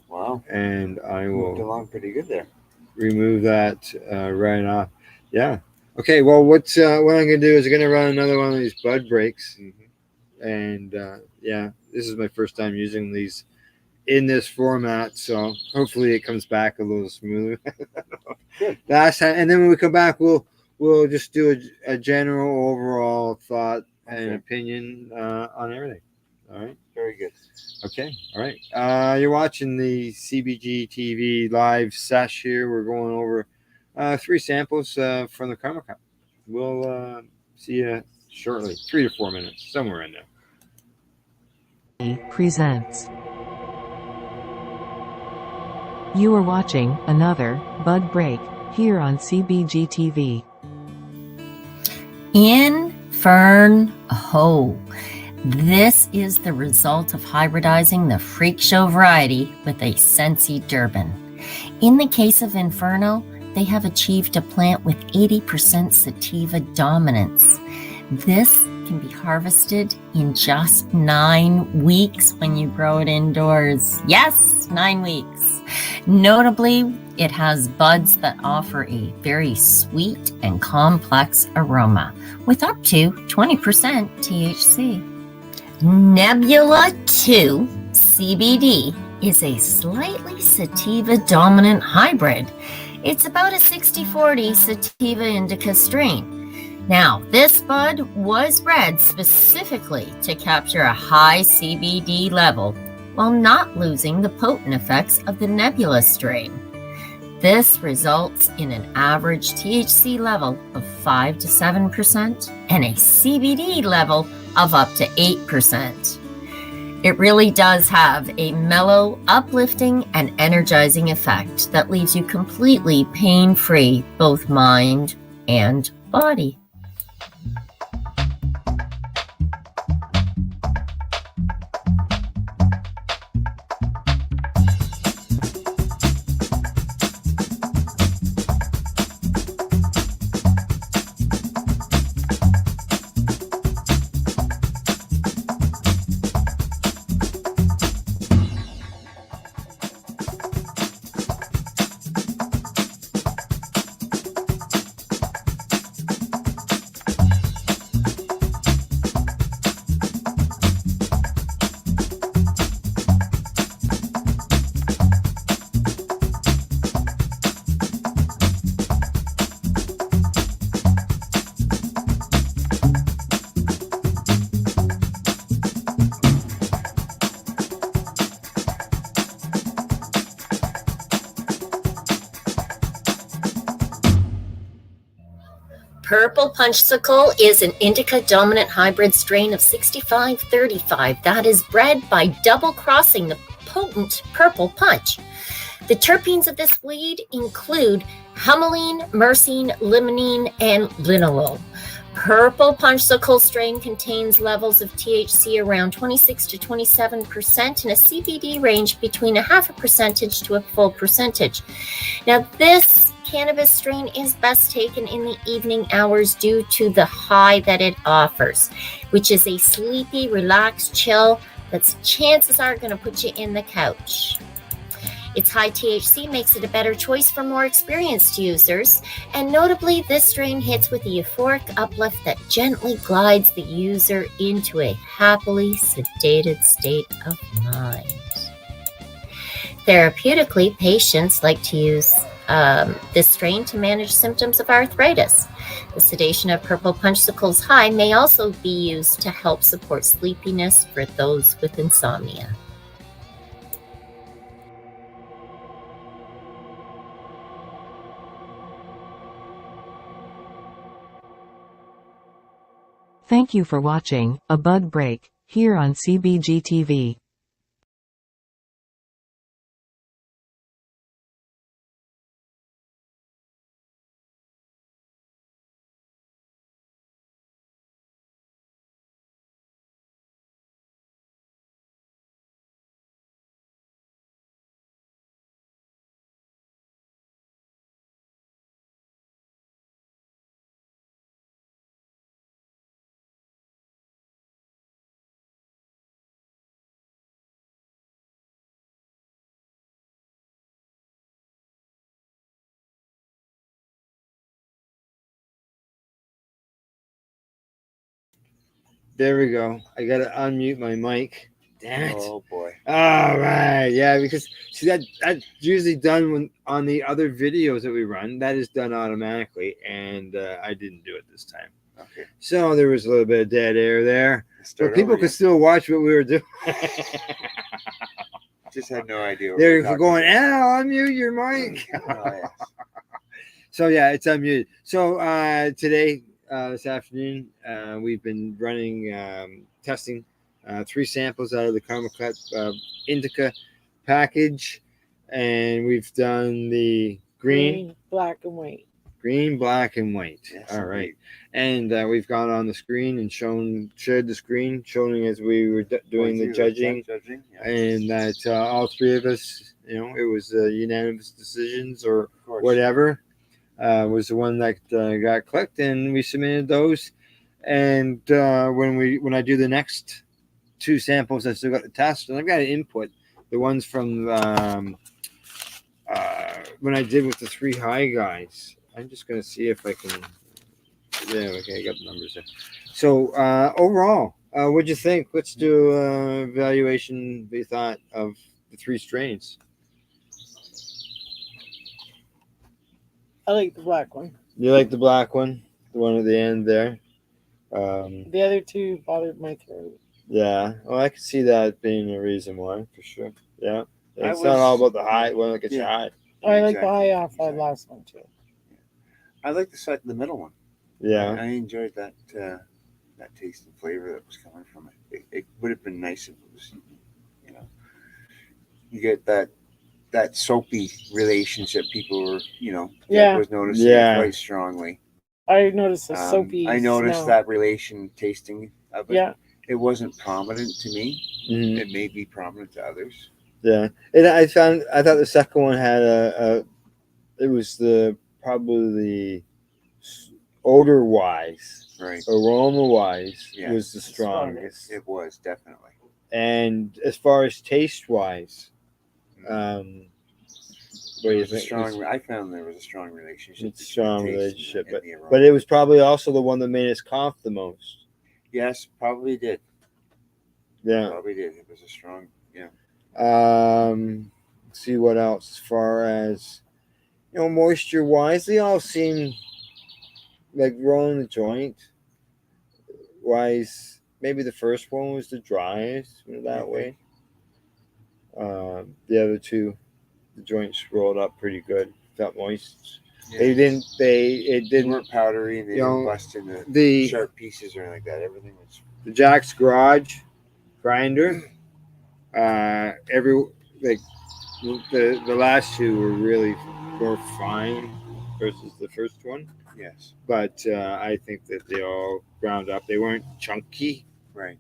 Wow. And I Moved will along pretty good there. remove that right off. Yeah. Okay. Well, what I'm gonna do is I'm gonna run another one of these bud breaks, and this is my first time using these in this format, so hopefully it comes back a little smoother. Last time, and then when we come back, we'll just do a general overall thought and opinion on everything. All right. Very good. Okay. All right. You're watching the CBGtv Live Sesh here. We're going over 3 samples from the Karma Cup. We'll see you shortly. 3 to 4 minutes, somewhere in there. Presents. You are watching another Bud Break here on CBGtv. Inferno. This is the result of hybridizing the freak show variety with a Sensi Durban. In the case of Inferno, they have achieved a plant with 80% sativa dominance. This can be harvested in just 9 weeks when you grow it indoors. Yes, 9 weeks. Notably, it has buds that offer a very sweet and complex aroma with up to 20% THC. Nebula 2 CBD is a slightly sativa dominant hybrid. It's about a 60-40 sativa indica strain. Now, this bud was bred specifically to capture a high CBD level while not losing the potent effects of the Nebula strain. This results in an average THC level of 5 to 7% and a CBD level of up to 8%. It really does have a mellow, uplifting, and energizing effect that leaves you completely pain-free, both mind and body. Purple Punchsicle is an indica dominant hybrid strain of 6535 that is bred by double crossing the potent purple punch. The terpenes of this weed include humulene, myrcene, limonene, and linalool. Purple Punchsicle strain contains levels of THC around 26 to 27% and a CBD range between 0.5% to a full percentage. Now, this cannabis strain is best taken in the evening hours due to the high that it offers, which is a sleepy, relaxed chill that's chances are going to put you in the couch. Its high THC makes it a better choice for more experienced users, and notably, this strain hits with a euphoric uplift that gently glides the user into a happily sedated state of mind. Therapeutically, patients like to use this strain to manage symptoms of arthritis. The sedation of Purple Punchsicle's high may also be used to help support sleepiness for those with insomnia. Thank you for watching A Bud Break here on CBGtv. There we go. I got to unmute my mic. Damn it. Oh, boy. All right. Yeah, because see, that's usually done when on the other videos that we run. That is done automatically, and I didn't do it this time. Okay. So there was a little bit of dead air there. But people could still watch what we were doing. Just had no idea. They're going, Al, unmute your mic. Oh, yes. So, yeah, it's unmuted. So today, this afternoon, we've been running testing 3 samples out of the Karma Cut indica package, and we've done the green, black, and white. Green, black, and white. Yes, all right. And we've gone on the screen and shared the screen, showing as we were doing the judging, yes. and that all 3 of us, it was unanimous decisions or whatever. was the one that got clicked, and we submitted those. And when I do the next 2 samples, I still got to test, and I've got to input the ones from when I did with the 3 high guys. I'm just gonna see if I can. Yeah, okay, I got the numbers there. So overall, what'd you think? Let's do evaluation. We thought of the 3 strains. I like the black one. You like the black one, the one at the end there. The other 2 bothered my throat. Yeah, well, I can see that being a reason why, for sure. Yeah, it's I not all was- about the high. Well, like it's Yeah. high. I like the high Exactly, off that exactly. last one too. I like the middle one. Yeah, I enjoyed that taste and flavor that was coming from it. It would have been nice if it was, you get that soapy relationship people were, Yeah. was noticing Yeah. quite strongly. I noticed a soapy I noticed smell. that relation tasting of it. Yeah. It wasn't prominent to me. mhm, It may be prominent to others. yeah. And I thought the second one had it was probably the odor wise, Right. aroma wise Yeah. was the strongest. It was definitely. And as far as taste wise, what do There you was a think? strong. I found there was a strong relationship. It's a between strong the taste and relationship, and the aroma. but it was probably also the one that made us cough the most. Yes, probably did. Yeah. Probably did. It was a strong. Yeah. Let's see what else as far as moisture wise, they all seem like rolling the joint wise. Maybe the first one was the driest, put it that way. The other 2, the joints rolled up pretty good, felt moist. They didn't. It They didn't. weren't powdery and they You didn't know, bust into The sharp pieces or anything like that. Everything was. the Jack's Garage grinder. Every like the last 2 were really more fine versus the first one, Yes. but I think that they all ground up. They weren't chunky. Right.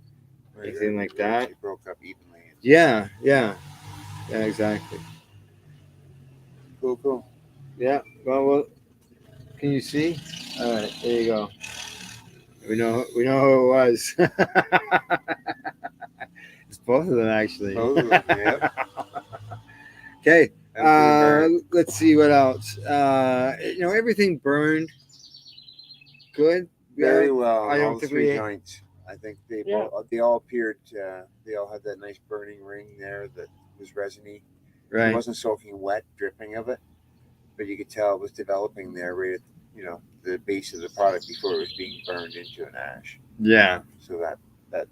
Anything like that? It broke up evenly. Yeah, exactly. Cool. Yeah. Well, can you see? All right, there you go. We know who it was. It's both of them actually. Both of them, yeah. Okay. Absolutely. Let's see what else. Everything burned good. Very well. I don't all the think 3 we- joints. I think they Yeah. they all appeared. They all had that nice burning ring there that was resiny. It Right. wasn't soaking wet, dripping of it, but you could tell it was developing there right at the base of the product before it was being burned into an ash. Yeah. So that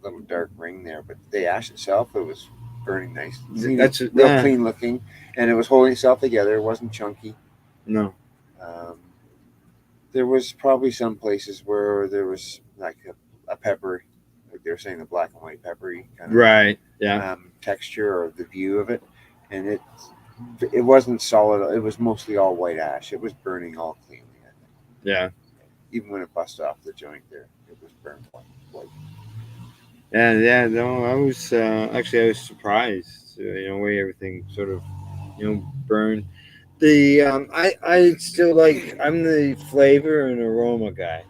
little dark ring there, but the ash itself, it was burning nice. That's real clean looking, and it was holding itself together. It wasn't chunky. No. There was probably some places where there was like a pepper, like they were saying, the black and white peppery kind of Right. Yeah. texture or the view of it, and it wasn't solid. It was mostly all white ash. It was burning all cleanly. I think. Yeah. Even when it busted off the joint there, it was burned white. Yeah. No, I was actually I was surprised. The way everything sort of burned. The I still like. I'm the flavor and aroma guy.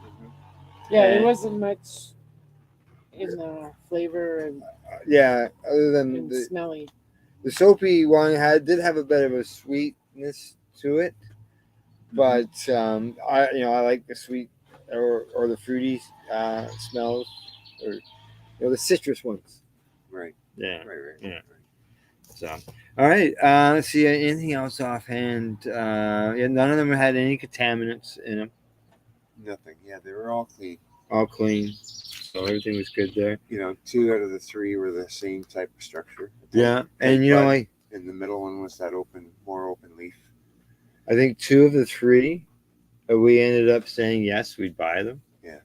Yeah, And- there wasn't much in the flavor and, Yeah. Other than and the smelly. soapy one did have a bit of a sweetness to it, but I like the sweet or the fruity smells or the citrus ones. Right. Yeah. Right. Yeah. So, all right. Let's see. Anything else offhand? None of them had any contaminants in them. Nothing. Yeah, they were all clean. All clean. So everything was good there. 2 out of the 3 were the same type of structure. Yeah, and But in the middle one was that more open leaf. I think 2 of the 3, we ended up saying yes, we'd buy them. Yeah.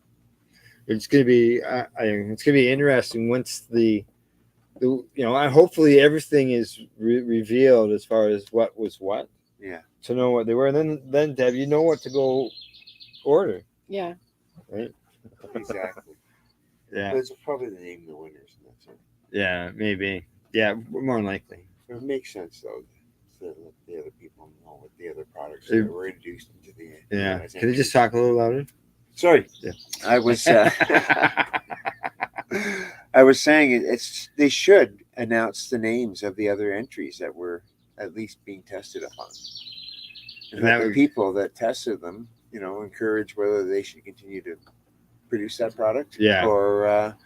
It's gonna be. It's gonna be interesting once the hopefully everything is revealed as far as what was what. Yeah. To know what they were, and then Deb, you know what to go order, Yeah. right? Exactly. Yeah. Those are probably the name of the winners. And that's it. Yeah. Maybe. Yeah. More than likely. It makes sense though to let the other people know what the other products It- that were introduced into Yeah. Can you just talk a little louder? Sorry. Yeah. I was I was saying it's they should announce the names of the other entries that were at least being tested upon. And let the people that tested them, encourage whether they should continue to produce that product, or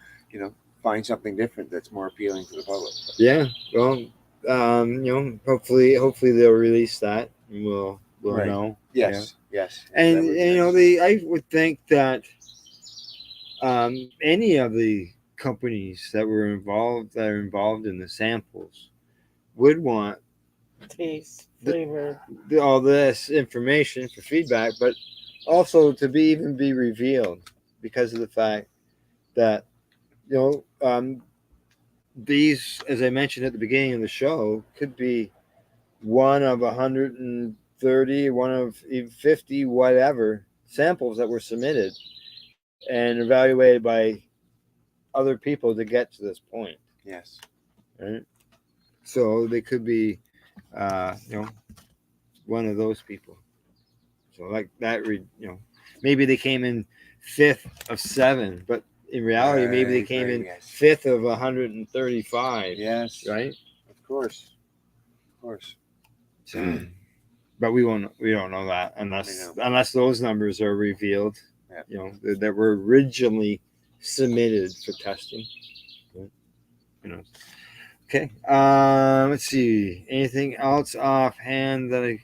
find something different that's more appealing to the public. Yeah, well, hopefully they'll release that, and we'll know. Yes, yes. And I would think that any of the companies that are involved in the samples would want taste, flavor, all this information for feedback, but also to be revealed, because of the fact that these, as I mentioned at the beginning of the show, could be one of 130, one of 50, whatever samples that were submitted and evaluated by other people to get to this point. Yes. Right. So they could be, one of those people. So like that, maybe they came in 5th of 7, but in reality, maybe they came in 5th of 135. Yes. Right. Of course. So, but we don't know that unless those numbers are revealed. Yeah. That were originally submitted for testing. Okay. Let's see. Anything else offhand that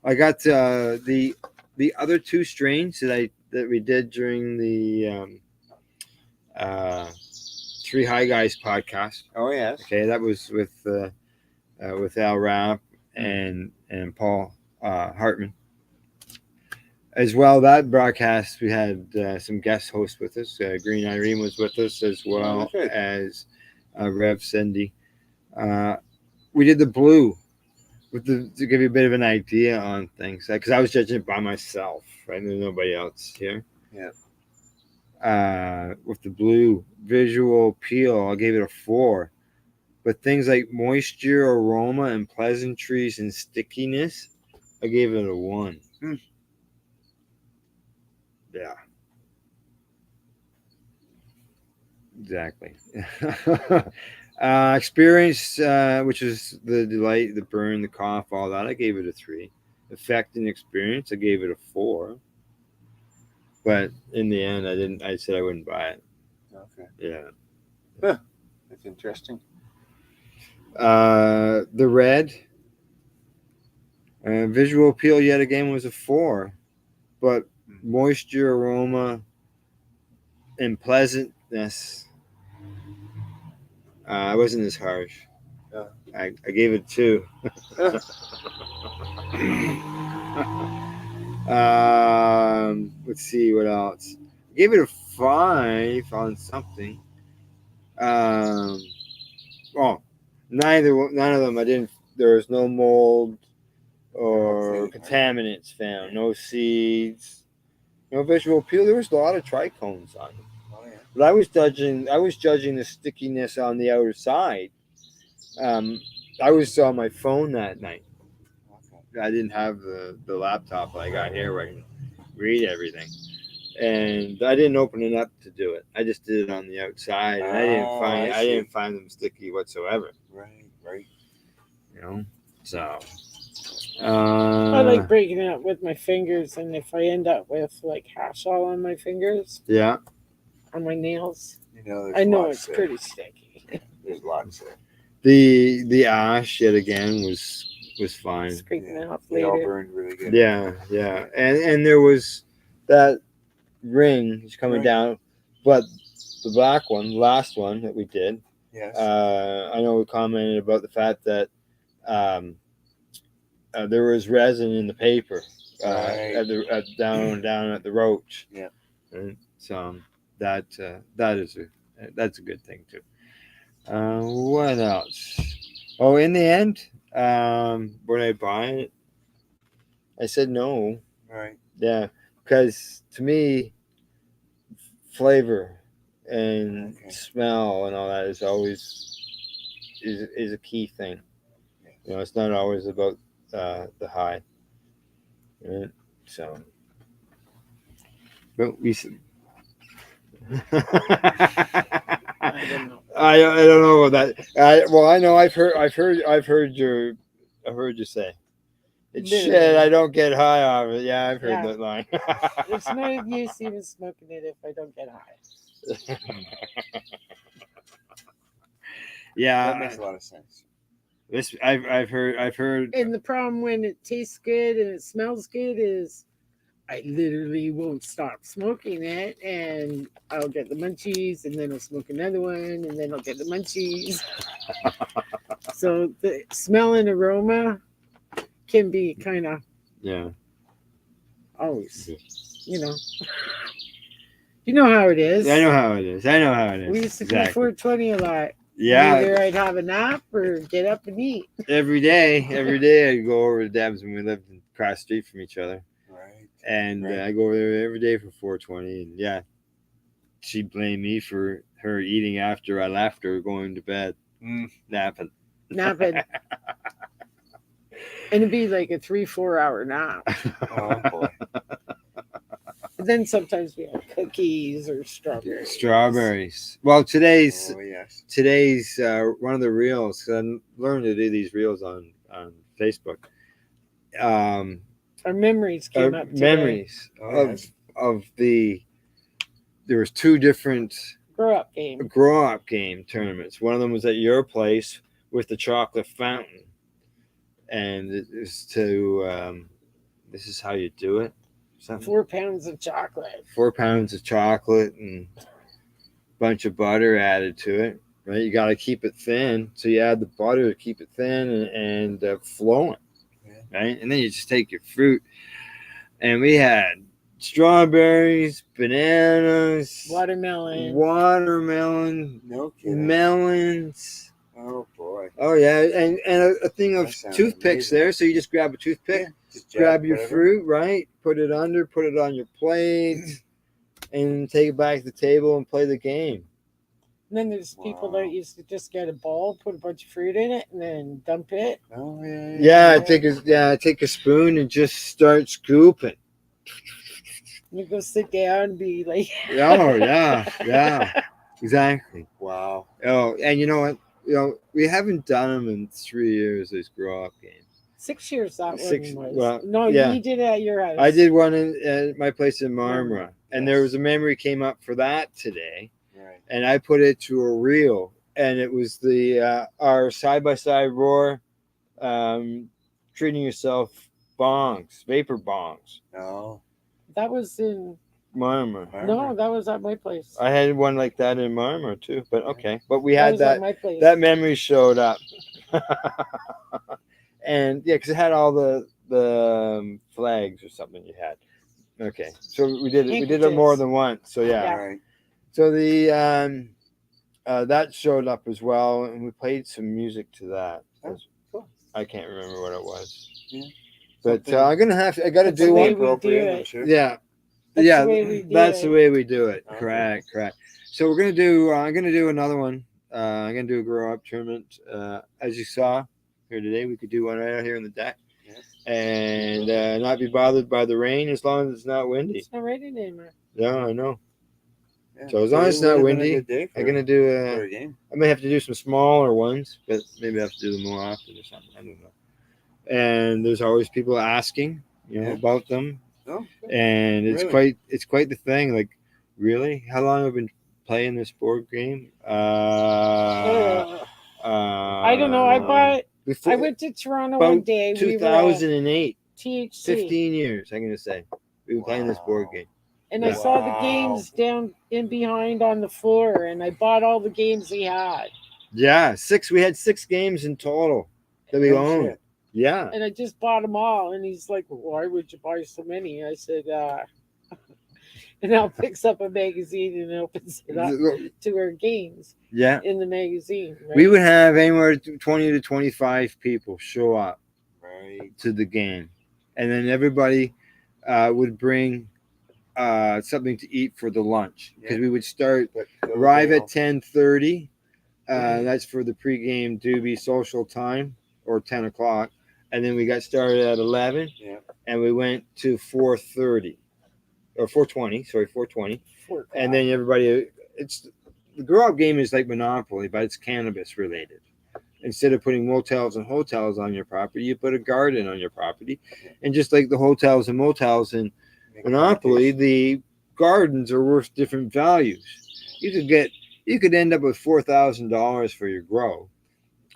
I got? The other 2 strains that we did during the 3 High Guys podcast. Oh yes. Okay, that was with Al Rapp and Paul Hartman. As well, that broadcast we had some guest hosts with us. Green Irene was with us, as well as Rev Cindy. We did the blue to give you a bit of an idea on things, because I was judging it by myself, right? There's nobody else here. Yeah. With the blue visual appeal, I gave it a 4. But things like moisture, aroma, and pleasantries and stickiness, I gave it a 1. Yeah. Exactly. Experience, which is the delight, the burn, the cough, all that, I gave it a 3. Effect and experience, I gave it a 4. But in the end, I said I wouldn't buy it. Okay. Yeah. Huh. That's interesting. The red, visual appeal yet again was a 4, but moisture, aroma, and pleasantness, I wasn't as harsh. I gave it 2. Let's see what else. I gave it a 5 on something. None of them. I didn't. There was no mold or contaminants found. No seeds. No visual appeal. There was a lot of trichomes on them. Oh yeah. But I was judging the stickiness on the outer side. I was on my phone that night. I didn't have the laptop I got here where I can read everything, and I didn't open it up to do it. I just did it on the outside, and I didn't find them sticky whatsoever. Right. So I like breaking it up with my fingers, and if I end up with like hash all on my fingers, on my nails, I know it's pretty sticky. There's lots there. The ash yet again was fine. Scraping it off They all later. burned really good. Yeah, and there was that ring is coming down, but the black one, last one that we did. Yes. I know we commented about the fact that there was resin in the paper down at the roach. Yeah. And so that's a good thing too. What else? Oh, in the end, when I buy it, I said no. Right. Yeah, because to me, flavor and smell and all that is always is a key thing. It's not always about the high. Right? So But we. I don't know. I don't know about that. Well, I know I've heard you say. It's shit. I don't get high off it. Yeah, I've heard that line. There's no use even smoking it if I don't get high. Yeah, that makes a lot of sense. This I've heard. And the problem when it tastes good and it smells good is I literally won't stop smoking it, and I'll get the munchies, and then I'll smoke another one, and then I'll get the munchies. So the smell and aroma can be kind of always, you know how it is. I know how it is. We used to do 420 a lot. Yeah. Either I'd have a nap or get up and eat. Every day I'd go over to Deb's when we lived across the street from each other. Right. And I go over there every day for 420. And she blamed me for her eating after I left her, going to bed, napping. And it'd be like a 3-4 hour nap. Oh boy. And then sometimes we have cookies or strawberries. Strawberries. Well, today's one of the reels, because I'm learning to do these reels on Facebook. Our memories came up today. Memories of there was 2 different grow up game tournaments. One of them was at your place with the chocolate fountain, and it was this is how you do it. 4 pounds of chocolate. 4 pounds of chocolate and a bunch of butter added to it. Right, you got to keep it thin, so you add the butter to keep it thin and flowing. Right, and then you just take your fruit, and we had strawberries, bananas, watermelon, no kidding, melons. Oh boy! Oh yeah, and a thing of toothpicks amazing. There. So you just grab a toothpick, grab your fruit, right? Put it on your plate, and take it back to the table and play the game. And then there's people that used to just get a bowl, put a bunch of fruit in it, and then dump it. Oh yeah. Take a spoon and just start scooping. You go sit down and be like. Oh yeah, exactly. Wow. Oh, and you know what? We haven't done them in 3 years. These grow up games. 6 years that one was. Well, no, you did it at your house. I did one at my place in Marmara, and there was a memory came up for that today. Right. And I put it to a reel, and it was our side-by-side roar, treating yourself vapor bongs. No. That was in Marmara. No, that was at my place. I had one like that in Marmara too, but okay. But we had that. At my place. That memory showed up, and because it had all the flags or something you had. Okay, so we did it more than once. So Right. So the that showed up as well, and we played some music to that. Oh, cool. I can't remember what it was. Yeah. But I gotta do one appropriate. Sure. Yeah. That's the way we do it. Okay. Correct. So we're gonna do. I'm gonna do another one. I'm gonna do a grow up tournament. As you saw here today, we could do one right out here in the deck, and not be bothered by the rain as long as it's not windy. It's not raining anymore. No, I know. Yeah. So as long as it's not windy, I'm gonna do a game. I may have to do some smaller ones, but maybe I have to do them more often or something. I don't know. And there's always people asking, about them. Oh, and it's quite the thing. Like, really, how long have I been playing this board game? I don't know. I went to Toronto one day. 2008. THC. 15 years. I'm gonna say we've been playing this board game. And I saw the games down in behind on the floor, and I bought all the games he had. Yeah, 6. We had 6 games in total that we owned. Shit. Yeah. And I just bought them all. And he's like, why would you buy so many? I said, and Al picks up a magazine and opens it up to our games. Yeah. In the magazine. Right? We would have anywhere 20 to 25 people show up to the game. And then everybody would bring something to eat for the lunch. Because we would arrive at 10:30. That's for the pregame doobie social time, or 10 o'clock. And then we got started at 11, and we went to 4:30. or 420. Sorry, 420. For And then everybody, it's the grow up game is like Monopoly, but it's cannabis related. Instead of putting motels and hotels on your property, you put a garden on your property. And just like the hotels and motels in Monopoly, the gardens are worth different values. You could end up with $4,000 for your grow,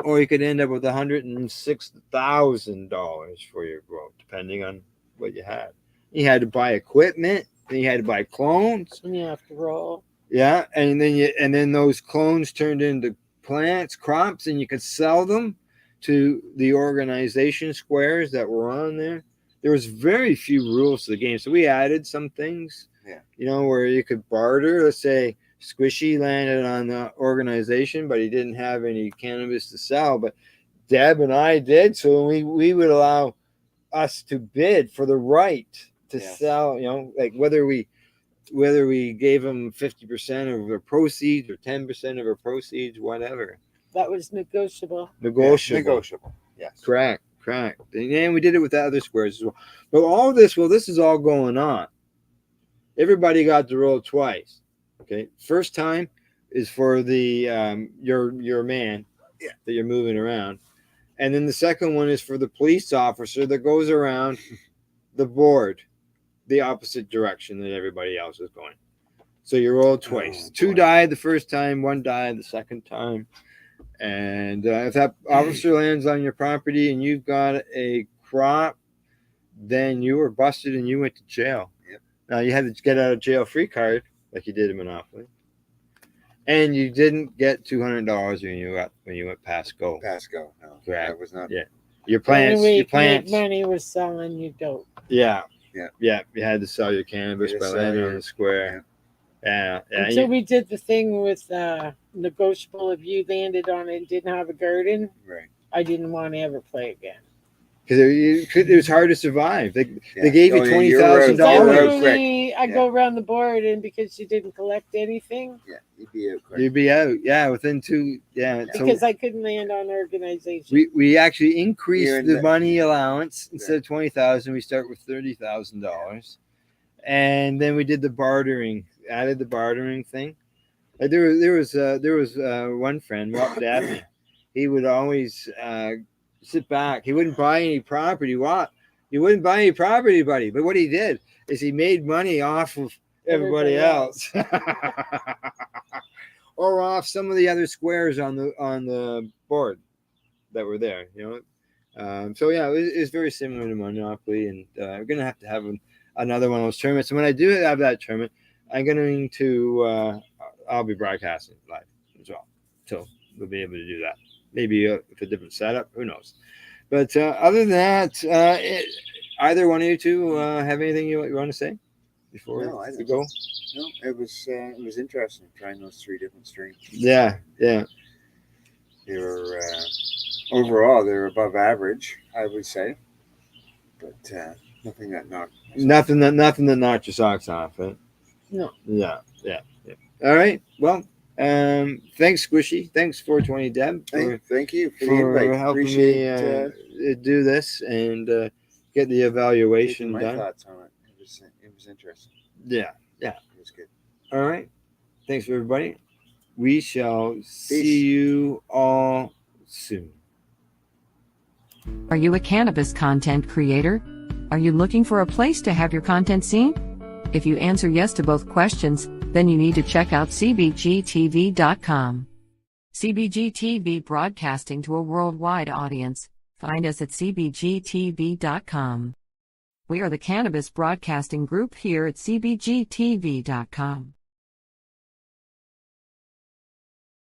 or you could end up with $106,000 for your grow, depending on what you had. You had to buy equipment, then you had to buy clones. And you have to roll. Yeah, and then those clones turned into plants, crops, and you could sell them to the organization squares that were on there. There was very few rules to the game, so we added some things. Yeah, where you could barter. Let's say Squishy landed on the organization, but he didn't have any cannabis to sell. But Deb and I did, so we would allow us to bid for the right to sell. Like whether we gave them 50% of their proceeds or 10% of our proceeds, whatever. That was negotiable. Negotiable. Yes. Correct. And we did it with the other squares as well. But all this, this is all going on. Everybody got to roll twice. Okay. First time is for the your man that you're moving around. And then the second one is for the police officer that goes around the board, the opposite direction that everybody else is going. So you roll twice. Two died the first time, one died the second time. And if that officer lands on your property and you've got a crop, then you were busted and you went to jail. Yep. Now you had to get out of jail free card like you did in Monopoly. And you didn't get $200 when you went past go. Past go. No. Correct. That was not. Yeah. Your plants. Money was selling you dope. Yeah. Yeah. Yeah. You had to sell your cannabis by landing on the square. Yeah. Until we did the thing with negotiable. If you landed on it and didn't have a garden, Right. I didn't want to ever play again. Because it was hard to survive. They gave you $20,000. I go around the board, and because you didn't collect anything, you'd be out quick. You'd be out. Yeah, within two. Yeah, because I couldn't land on organization. We actually increased the money allowance. Instead of $20,000, we start with $30,000, and then we did the bartering. Added the bartering thing. There was one friend, Rob Dabney. He would always sit back. He wouldn't buy any property. What? You wouldn't buy any property, buddy. But what he did is he made money off of everybody else. Or off some of the other squares on the board that were there. So yeah, it was very similar to Monopoly, and we're gonna have another one of those tournaments. And when I do have that tournament, I'm going to I'll be broadcasting live as well, so we'll be able to do that. Maybe with a different setup, who knows? But other than that, either one of you two have anything you want to say before we go? No, it was interesting trying those three different strains. Yeah. They were overall they were above average, I would say, but nothing that knocked your socks off. Right? No. Yeah. All right. Well, thanks, Squishy. Thanks, 420 Deb. Thank you for helping me do this and get the evaluation my done. Thoughts on it. It was interesting. Yeah. It was good. All right. Thanks, everybody. We shall see you all soon. Are you a cannabis content creator? Are you looking for a place to have your content seen? If you answer yes to both questions, then you need to check out CBGtv.com. CBGtv broadcasting to a worldwide audience. Find us at CBGtv.com. We are the Cannabis Broadcasting Group here at CBGtv.com.